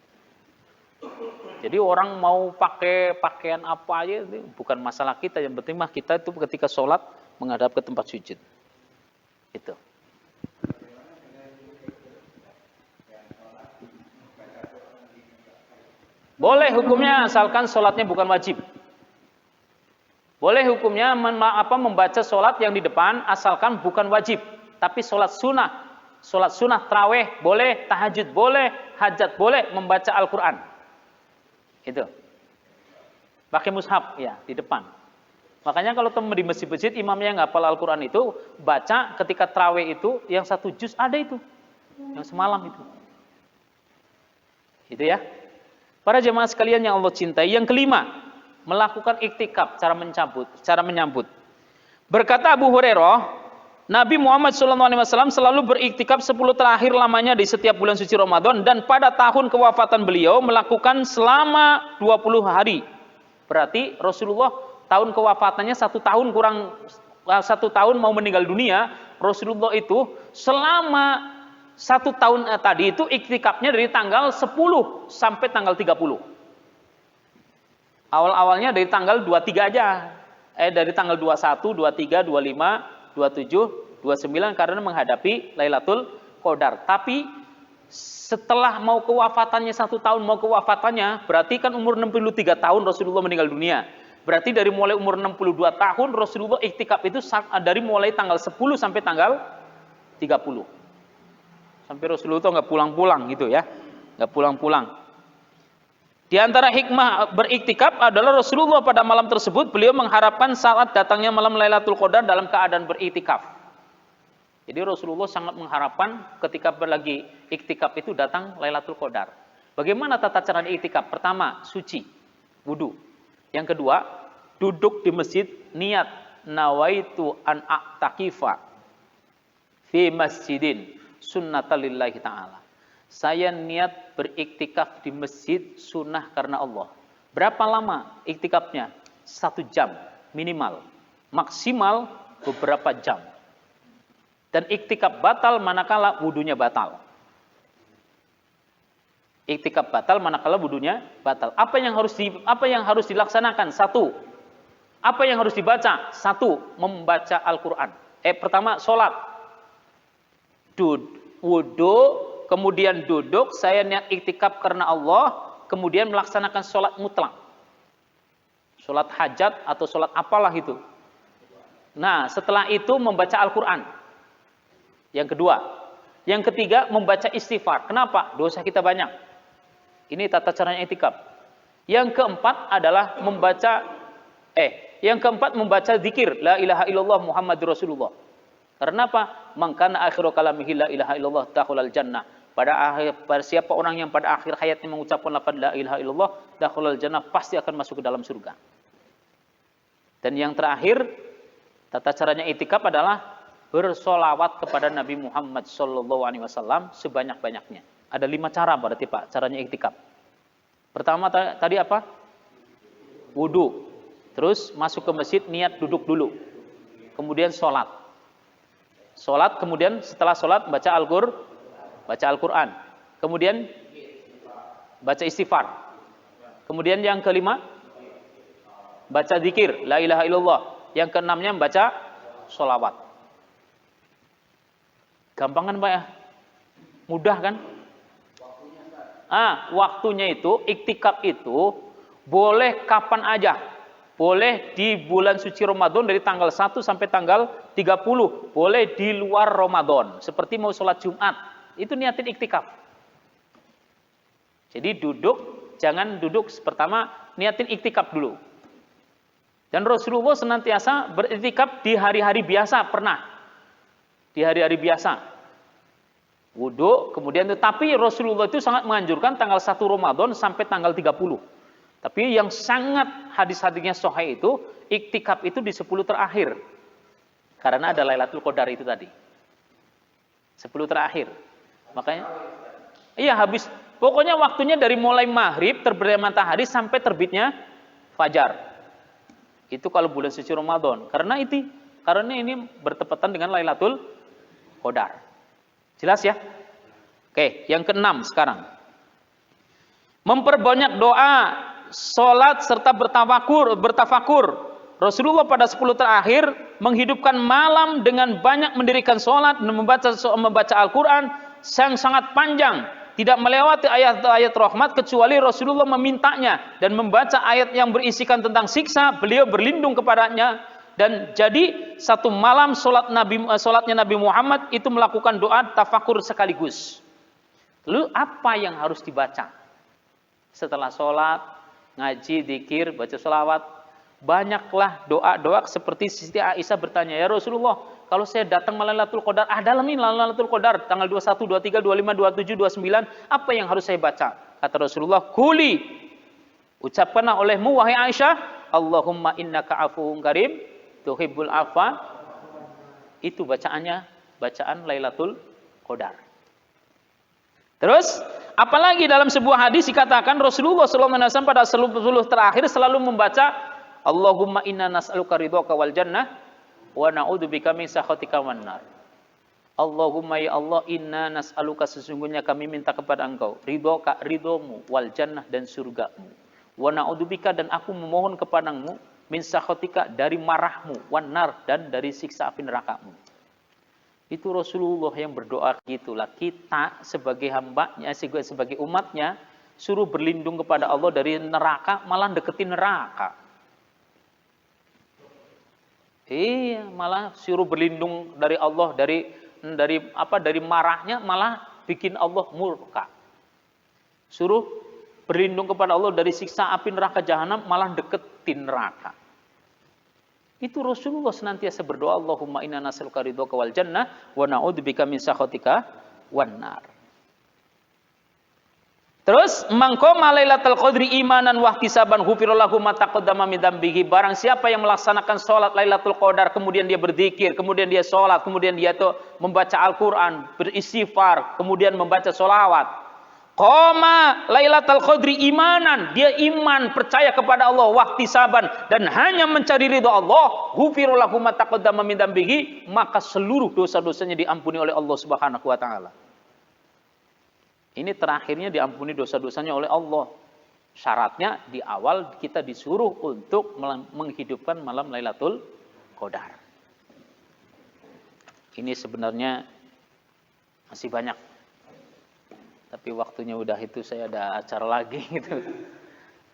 Jadi orang mau pakai pakaian apa aja itu bukan masalah kita. Yang penting mah kita itu ketika sholat menghadap ke tempat sujud. Itu. Boleh hukumnya asalkan sholatnya bukan wajib. Boleh hukumnya membaca sholat yang di depan asalkan bukan wajib. Tapi sholat sunnah tarawih boleh, tahajud boleh, hajat boleh, membaca Al-Quran. Itu. Pakai mushaf ya di depan. Makanya kalau teman di masjid-masjid imamnya yang hafal Al-Quran itu baca ketika tarawih itu yang 1 juz ada itu. Yang semalam itu. Itu ya. Para jemaah sekalian yang Allah cintai. Yang kelima, melakukan iktikaf, cara menyambut. Berkata Abu Hurairah, Nabi Muhammad SAW selalu beriktikaf 10 terakhir lamanya di setiap bulan suci Ramadan dan pada tahun kewafatan beliau melakukan selama 20 hari. Berarti Rasulullah tahun kewafatannya 1 tahun kurang 1 tahun mau meninggal dunia, Rasulullah itu selama 1 tahun tadi itu iktikafnya dari tanggal 10 sampai tanggal 30. Awal-awalnya dari tanggal 23 aja. Dari tanggal 21, 23, 25, 27, 29 karena menghadapi Lailatul Qadar. Tapi setelah mau kewafatannya 1 tahun mau kewafatannya, berarti kan umur 63 tahun Rasulullah meninggal dunia. Berarti dari mulai umur 62 tahun Rasulullah iktikaf itu dari mulai tanggal 10 sampai tanggal 30. Sampai Rasulullah itu nggak pulang-pulang gitu ya. Nggak pulang-pulang. Di antara hikmah beriktikaf adalah Rasulullah pada malam tersebut beliau mengharapkan saat datangnya malam Lailatul Qadar dalam keadaan beriktikaf. Jadi Rasulullah sangat mengharapkan ketika lagi iktikaf itu datang Lailatul Qadar. Bagaimana tata cara iktikaf? Pertama, suci, wudu. Yang kedua, duduk di masjid, niat nawaitu an a'takifa fi masjidin sunnatalillahi ta'ala. Saya niat beriktikaf di masjid sunnah karena Allah. Berapa lama iktikafnya? 1 jam minimal. Maksimal beberapa jam. Dan iktikaf batal manakala wudunya batal. Iktikaf batal manakala wudunya batal. Apa yang harus dilaksanakan? 1. Apa yang harus dibaca? 1. Membaca Al-Quran. Pertama, sholat. Wudu, kemudian duduk, saya niat iktikaf karena Allah, kemudian melaksanakan sholat mutlak. Sholat hajat atau sholat apalah itu. Nah, setelah itu membaca Al-Quran. Yang kedua. Yang ketiga, membaca istighfar. Kenapa? Dosa kita banyak. Ini tata caranya iktikaf. Yang keempat adalah membaca zikir. La ilaha illallah Muhammadur Rasulullah. Karena apa? Man kana akhiru kalamihi la ilaha illallah dakhulal jannah. Pada siapa orang yang pada akhir hayatnya mengucapkan lafaz la ilaha illallah dakhulal jannah, pasti akan masuk ke dalam surga. Dan yang terakhir, tata caranya iktikaf adalah bersolawat kepada Nabi Muhammad SAW sebanyak-banyaknya. Ada 5 cara berarti Pak, caranya iktikaf. Pertama tadi apa? Wudu. Terus masuk ke masjid, niat duduk dulu. Kemudian sholat. Sholat, kemudian setelah sholat baca Al-Quran. Kemudian baca istighfar. Kemudian yang kelima, baca zikir, la ilaha illallah. Yang keenamnya baca sholawat. Gampang kan Pak ya? Mudah kan? Waktunya itu, iktikaf itu boleh kapan aja. Boleh di bulan suci Ramadan dari tanggal 1 sampai tanggal 30. Boleh di luar Ramadan. Seperti mau sholat Jumat. Itu niatin iktikaf. Jadi jangan duduk. Pertama, niatin iktikaf dulu. Dan Rasulullah senantiasa beriktikaf di hari-hari biasa, pernah. Di hari-hari biasa. Wudu, kemudian tapi Rasulullah itu sangat menganjurkan tanggal 1 Ramadan sampai tanggal 30. Tapi yang sangat hadis-hadisnya sahih itu, iktikaf itu di 10 terakhir. Karena ada Lailatul Qadar itu tadi. 10 terakhir. Makanya, habis. Pokoknya waktunya dari mulai maghrib, terbitnya matahari, sampai terbitnya fajar. Itu kalau bulan suci Ramadan. Karena ini bertepatan dengan Lailatul Qadar. Jelas ya? Oke, yang keenam sekarang. Memperbanyak doa, sholat, serta bertafakur. Rasulullah pada 10 terakhir menghidupkan malam dengan banyak mendirikan sholat dan membaca Al-Quran yang sangat panjang. Tidak melewati ayat-ayat rahmat kecuali Rasulullah memintanya dan membaca ayat yang berisikan tentang siksa, beliau berlindung kepadanya. Dan jadi satu malam sholatnya Nabi Muhammad itu melakukan doa tafakur sekaligus. Lalu apa yang harus dibaca? Setelah sholat, ngaji, dzikir, baca sholawat, banyaklah doa-doa seperti Siti Aisyah bertanya, ya Rasulullah, kalau saya datang malam Lailatul Qadar, dalam ini Lailatul Qadar, tanggal 21, 23, 25, 27, 29, apa yang harus saya baca? Kata Rasulullah, kuli, ucapkanlah olehmu wahai Aisyah, Allahumma innaka afuwun karim, tuhibbul afwa. Itu bacaan Lailatul Qadar. Terus, apalagi dalam sebuah hadis dikatakan Rasulullah SAW pada 10 terakhir selalu membaca Allahumma inna nas'aluka ridhaka wal jannah wa na'udzubika min sakhatika wan nar. Allahumma ya Allah, inna nas'aluka, sesungguhnya kami minta kepada Engkau ridhomu wal jannah, dan surgamu. Wa na'udzubika, dan aku memohon kepadamu min sakhatika, dari marahmu, wan nar, dan dari siksa api nerakamu. Itu Rasulullah yang berdoa gitulah. Kita sebagai hambanya, sebagai umatnya, suruh berlindung kepada Allah dari neraka, malah deketin neraka. Malah suruh berlindung dari Allah, dari marahnya, malah bikin Allah murka. Suruh berlindung kepada Allah dari siksa api neraka jahanam, malah deketin neraka. Itu Rasulullah senantiasa berdoa, Allahumma inna nas'aluka ridhaka wal jannah wa na'udzubika min sakhatika wan nar. Terus mangkoma lailatul qadri imanan wa ihtisaban ghufira lahu ma taqaddama min dzambihi. Barang siapa yang melaksanakan salat Lailatul Qadar, kemudian dia berzikir, kemudian dia salat, kemudian dia tuh membaca Al-Qur'an, beristighfar, kemudian membaca sholawat. Qoma Lailatul Qadri imanan, dia iman, percaya kepada Allah, wa ihtisaban, dan hanya mencari ridha Allah, ghufira lahu ma taqaddama min dzambihi, maka seluruh dosa-dosanya diampuni oleh Allah Subhanahu wa taala. Ini terakhirnya diampuni dosa-dosanya oleh Allah. Syaratnya di awal kita disuruh untuk menghidupkan malam Lailatul Qadar. Ini sebenarnya masih banyak. Tapi waktunya udah itu, saya ada acara lagi gitu.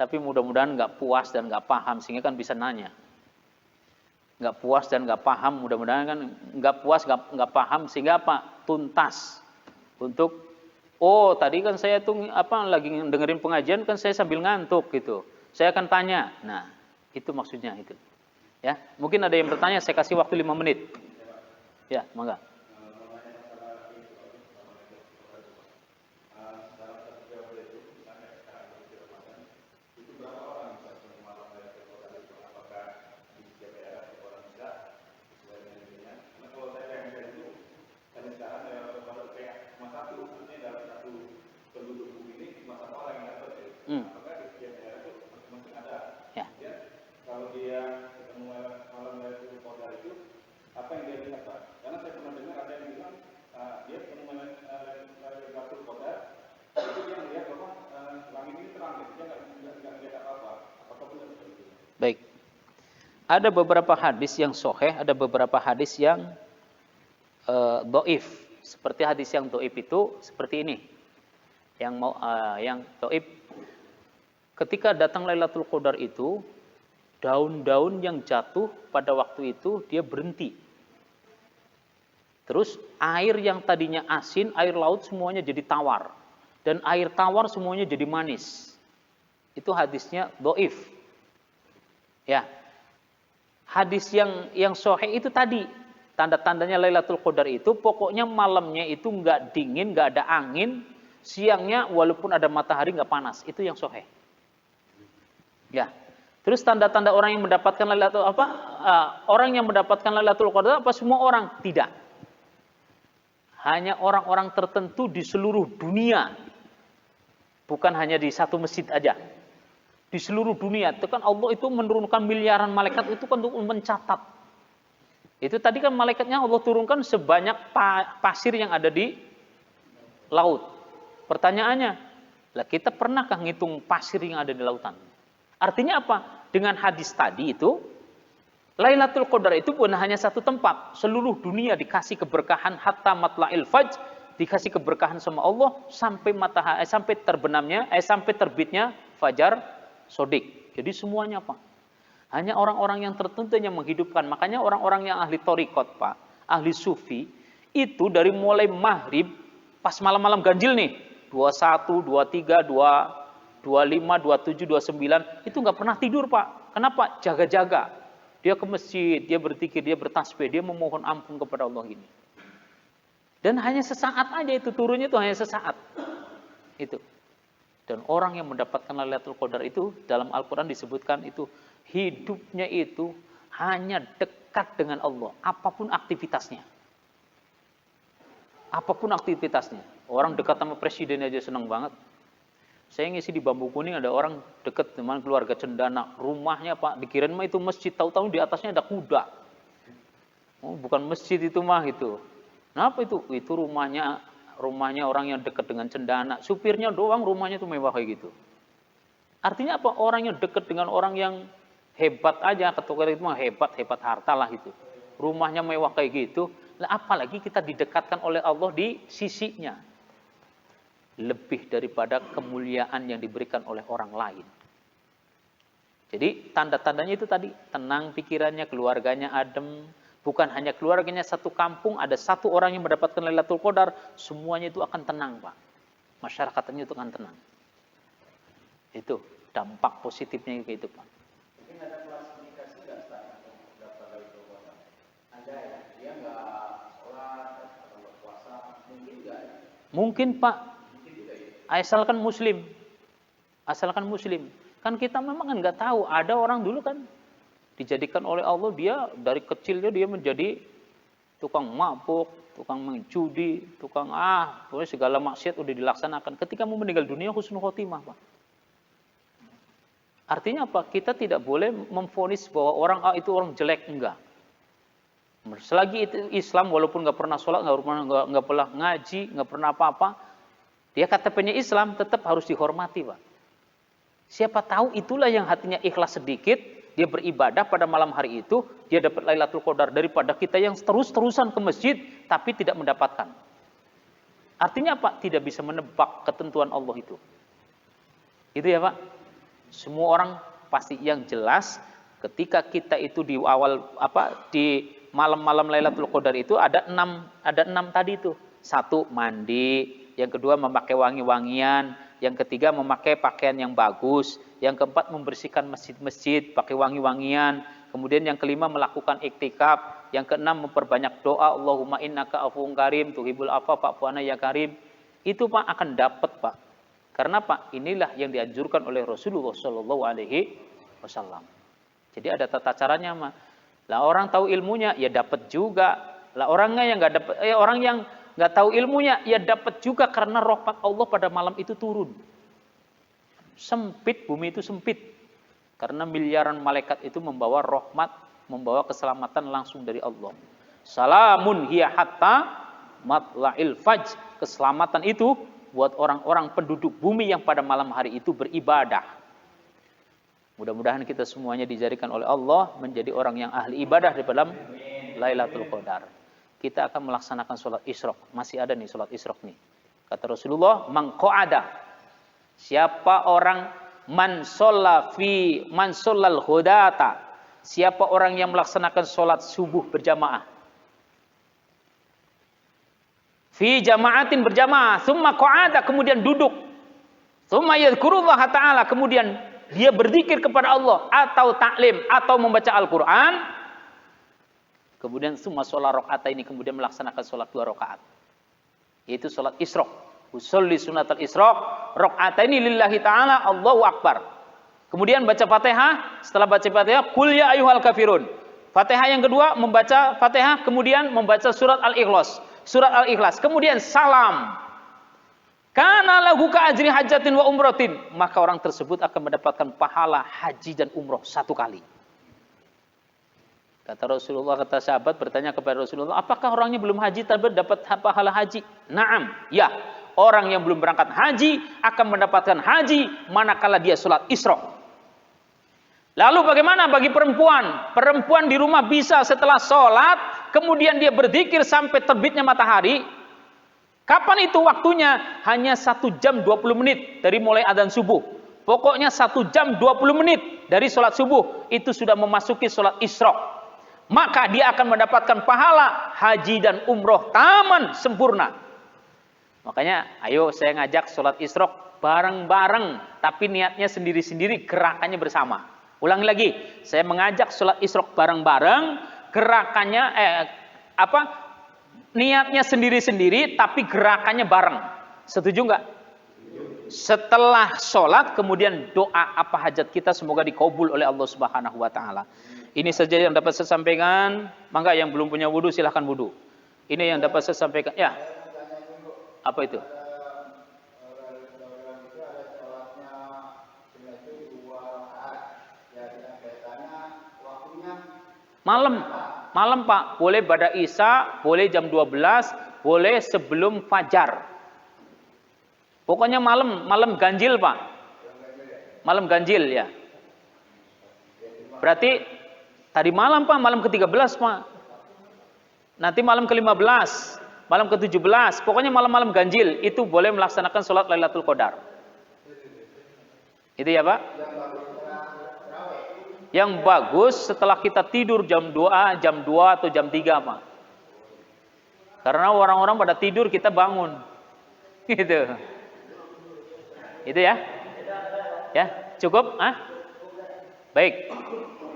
Tapi mudah-mudahan nggak puas dan nggak paham, sehingga kan bisa nanya. Nggak puas dan nggak paham, mudah-mudahan kan nggak puas, nggak paham, sehingga apa? Tuntas untuk oh, tadi kan saya tuh lagi dengerin pengajian kan saya sambil ngantuk gitu. Saya akan tanya. Nah, itu maksudnya itu. Ya, mungkin ada yang bertanya, saya kasih waktu 5 menit. Ya, mangga. Ya. Kalau dia ketemu malam Lailatul Qadar itu, apa yang dia lihat, Pak? Karena saya pernah dengar ada yang bilang dia ketemu malam Lailatul Qadar, itu dia melihat bahwa langit ini terang, dia nggak lihat apa-apa. Apakah benar seperti itu? Baik. Ada beberapa hadis yang sahih, ada beberapa hadis yang dhaif. Seperti hadis yang dhaif itu seperti ini. Yang dhaif, ketika datang Lailatul Qadar itu, daun-daun yang jatuh pada waktu itu dia berhenti. Terus air yang tadinya asin, air laut semuanya jadi tawar. Dan air tawar semuanya jadi manis. Itu hadisnya dhaif. Ya. Hadis yang sahih itu tadi, tanda-tandanya Lailatul Qadar itu pokoknya malamnya itu enggak dingin, enggak ada angin, siangnya walaupun ada matahari enggak panas. Itu yang sahih. Ya. Terus tanda-tanda orang yang mendapatkan Lailatul orang yang mendapatkan Lailatul Qadar apa semua orang? Tidak. Hanya orang-orang tertentu di seluruh dunia. Bukan hanya di satu masjid aja. Di seluruh dunia. Itu kan Allah itu menurunkan miliaran malaikat itu kan untuk mencatat. Itu tadi kan malaikatnya Allah turunkan sebanyak pasir yang ada di laut. Pertanyaannya, lah kita pernahkah ngitung pasir yang ada di lautan? Artinya apa? Dengan hadis tadi itu, Lailatul Qadar itu bukan hanya satu tempat. Seluruh dunia dikasih keberkahan hatta matla'il fajr, dikasih keberkahan sama Allah sampai matahari sampai sampai terbitnya fajar sodik. Jadi semuanya Pak. Hanya orang-orang yang tertentu yang menghidupkan. Makanya orang-orang yang ahli thariqat Pak, ahli sufi, itu dari mulai maghrib pas malam-malam ganjil nih, 21, 23, 25, 27, 29, itu nggak pernah tidur Pak. Kenapa? Jaga-jaga. Dia ke masjid, dia berzikir, dia bertasbih, dia memohon ampun kepada Allah ini. Dan hanya sesaat aja itu turunnya, itu hanya sesaat. Itu. Dan orang yang mendapatkan Lailatul Qadar itu dalam Al-Qur'an disebutkan itu hidupnya itu hanya dekat dengan Allah, apapun aktivitasnya. Apapun aktivitasnya. Orang dekat sama presiden aja senang banget. Saya ngisi di Bambu Kuning, ada orang dekat dengan keluarga Cendana. Rumahnya Pak, dikirain mah itu masjid, tahu-tahu di atasnya ada kuda. Oh, bukan masjid itu mah itu. Kenapa itu? Itu rumahnya orang yang dekat dengan Cendana. Supirnya doang rumahnya itu mewah kayak gitu. Artinya apa? Orang yang dekat dengan orang yang hebat aja, ketukar itu mah hebat harta lah gitu. Rumahnya mewah kayak gitu. Nah, apalagi kita didekatkan oleh Allah di sisinya. Lebih daripada kemuliaan yang diberikan oleh orang lain. Jadi tanda-tandanya itu tadi, tenang pikirannya, keluarganya adem, bukan hanya keluarganya satu kampung, ada satu orang yang mendapatkan Lailatul Qadar, semuanya itu akan tenang Pak. Masyarakatnya itu akan tenang. Itu dampak positifnya gitu Pak. Mungkin ada klasifikasi nggak Ustaz untuk daftar Lailatul Qadar? Ada ya, dia nggak sholat atau nggak puasa, mungkin nggak? Mungkin Pak, Mungkin juga ya. asalkan Muslim. Kan kita memang kan nggak tahu. Ada orang dulu kan dijadikan oleh Allah, dia dari kecilnya dia menjadi tukang mabuk, tukang menjudi, tukang pokoknya segala maksiat udah dilaksanakan. Ketika mau meninggal dunia husnul khotimah Pak. Artinya apa? Kita tidak boleh memvonis bahwa orang A itu orang jelek, enggak. Selagi itu Islam, walaupun nggak pernah sholat, nggak pernah ngaji, nggak pernah apa-apa, dia KTP-nya Islam tetap harus dihormati Pak. Siapa tahu itulah yang hatinya ikhlas sedikit, dia beribadah pada malam hari itu, dia dapat Lailatul Qadar daripada kita yang terus-terusan ke masjid tapi tidak mendapatkan. Artinya apa? Tidak bisa menebak ketentuan Allah itu. Itu ya Pak. Semua orang pasti yang jelas ketika kita itu di awal di malam-malam Lailatul Qadar itu ada enam tadi itu. Satu, mandi, yang kedua memakai wangi-wangian, yang ketiga memakai pakaian yang bagus, yang keempat membersihkan masjid-masjid pakai wangi-wangian, kemudian yang kelima melakukan iktikaf, yang keenam memperbanyak doa, Allahumma innaka afuwun karim tuhibul afwa fa'fu anna ya karim. Itu Pak akan dapat Pak. Karena Pak, inilah yang dianjurkan oleh Rasulullah Shallallahu Alaihi Wasallam. Jadi ada tata caranya Pak. Lah orang tahu ilmunya ya dapat juga. Lah orangnya yang nggak dapat, orang yang nggak tahu ilmunya ya dapat juga karena rahmat Allah pada malam itu turun. Sempit, bumi itu sempit. Karena miliaran malaikat itu membawa rahmat, membawa keselamatan langsung dari Allah. Salamun hiya hatta matla'il fajr. Keselamatan itu buat orang-orang penduduk bumi yang pada malam hari itu beribadah. Mudah-mudahan kita semuanya dijadikan oleh Allah menjadi orang yang ahli ibadah di dalam Lailatul Qadar. Kita akan melaksanakan sholat Isyraq. Masih ada nih sholat Isyraq nih. Kata Rasulullah, man qa'ada. Siapa orang man shallal hudata. Siapa orang yang melaksanakan sholat subuh berjamaah. Fi jama'atin berjamaah, summa qa'ada, kemudian duduk. Summa yadhkurullah ta'ala, kemudian dia berzikir kepada Allah atau taklim atau membaca Al-Qur'an. Kemudian summa sholat rakaat ini, kemudian melaksanakan sholat 2 rakaat. Yaitu sholat Isyraq. Usolli sunatal Isyraq, rakaat ini lillahi ta'ala, Allahu Akbar. Kemudian baca Fatihah, setelah baca Fatihah, qul ya ayyuhal kafirun. Fatihah yang kedua membaca Fatihah, kemudian membaca surat Al-Ikhlas. Surat Al-Ikhlas, kemudian salam. Kana lahu ka ajri hajatin wa umratin, maka orang tersebut akan mendapatkan pahala haji dan umroh 1 kali. Kata Rasulullah, kata sahabat bertanya kepada Rasulullah, apakah orangnya belum haji tapi dapat pahala haji? Naam, ya. Orang yang belum berangkat haji akan mendapatkan haji manakala dia sholat Isyraq. Lalu bagaimana bagi perempuan? Perempuan di rumah bisa setelah sholat, kemudian dia berzikir sampai terbitnya matahari. Kapan itu waktunya? Hanya 1 jam 20 menit dari mulai adzan subuh. Pokoknya 1 jam 20 menit dari sholat subuh. Itu sudah memasuki sholat Isyraq. Maka dia akan mendapatkan pahala haji dan umroh taman sempurna. Makanya ayo saya ngajak sholat Isyraq bareng-bareng. Tapi niatnya sendiri-sendiri, gerakannya bersama. Ulangi lagi, saya mengajak sholat Isyraq bareng-bareng, gerakannya niatnya sendiri-sendiri, tapi gerakannya bareng. Setuju nggak? Setelah sholat, kemudian doa apa hajat kita semoga dikabul oleh Allah Subhanahu Wa Taala. Ini saja yang dapat saya sampaikan. Mangga yang belum punya wudu silahkan wudu. Ini yang dapat saya sampaikan. Ya. Apa itu? Malam Pak, boleh pada Isya, boleh jam 12, boleh sebelum fajar. Pokoknya malam ganjil Pak. Malam ganjil ya. Berarti tadi malam Pak, malam ke-13 Pak. Nanti malam ke-15, malam ke-17, pokoknya malam-malam ganjil itu boleh melaksanakan sholat Lailatul Qadar. Itu ya Pak? Yang bagus setelah kita tidur jam 2 atau jam 3 Pak. Karena orang-orang pada tidur kita bangun. Gitu. Itu ya. Ya, cukup? Baik.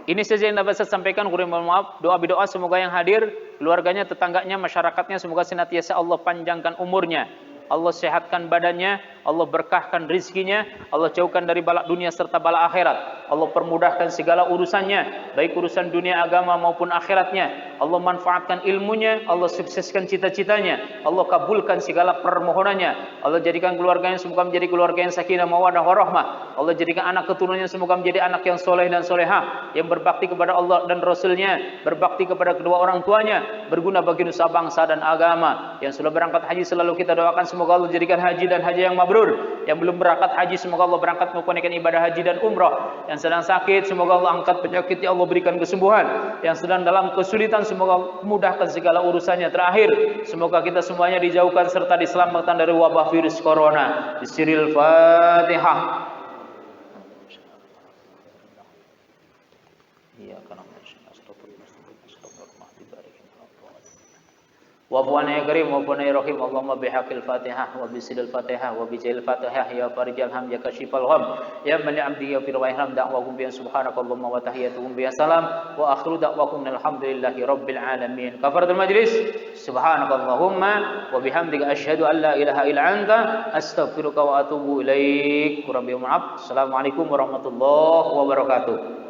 Ini saja yang dapat saya sampaikan. Kurang mohon maaf. Doa semoga yang hadir, keluarganya, tetangganya, masyarakatnya semoga senantiasa Allah panjangkan umurnya. Allah sehatkan badannya, Allah berkahkan rizkinya, Allah jauhkan dari balak dunia serta balak akhirat. Allah permudahkan segala urusannya, baik urusan dunia, agama maupun akhiratnya. Allah manfaatkan ilmunya, Allah sukseskan cita-citanya, Allah kabulkan segala permohonannya. Allah jadikan keluarganya semoga menjadi keluarga yang sakinah mawaddah warahmah. Allah jadikan anak keturunannya semoga menjadi anak yang soleh dan solehah, yang berbakti kepada Allah dan Rasulnya, berbakti kepada kedua orang tuanya, berguna bagi nusa bangsa dan agama. Yang sudah berangkat haji selalu kita doakan semoga Allah jadikan haji dan haji yang mabrur. Yang belum berangkat haji semoga Allah berangkat menunaikan ibadah haji dan umrah. Yang sedang sakit semoga Allah angkat penyakit, ya Allah berikan kesembuhan. Yang sedang dalam kesulitan semoga Allah mudahkan segala urusannya. Terakhir semoga kita semuanya dijauhkan serta diselamatkan dari wabah virus corona. Bismillahirrahmanirrahim. Fatihah. Wa buana ya karim wa buana ya rahim Allahumma bihaqil fatihah wa bisidil fatihah wa bijail fatihah ya farijal ham ya kashifal gham ya mani abdi ya firwa ihram da'wakum bi subhanakallahumma wa tahiyyatuhum bi salam wa akhiru da'wakum alhamdulillahi rabbil alamin. Kafaratul majlis. Subhanakallahumma wa bihamdika asyhadu an la ilaha illa anta astaghfiruka wa atubu ilaik. Kurang lebih maaf. Assalamualaikum warahmatullahi wabarakatuh.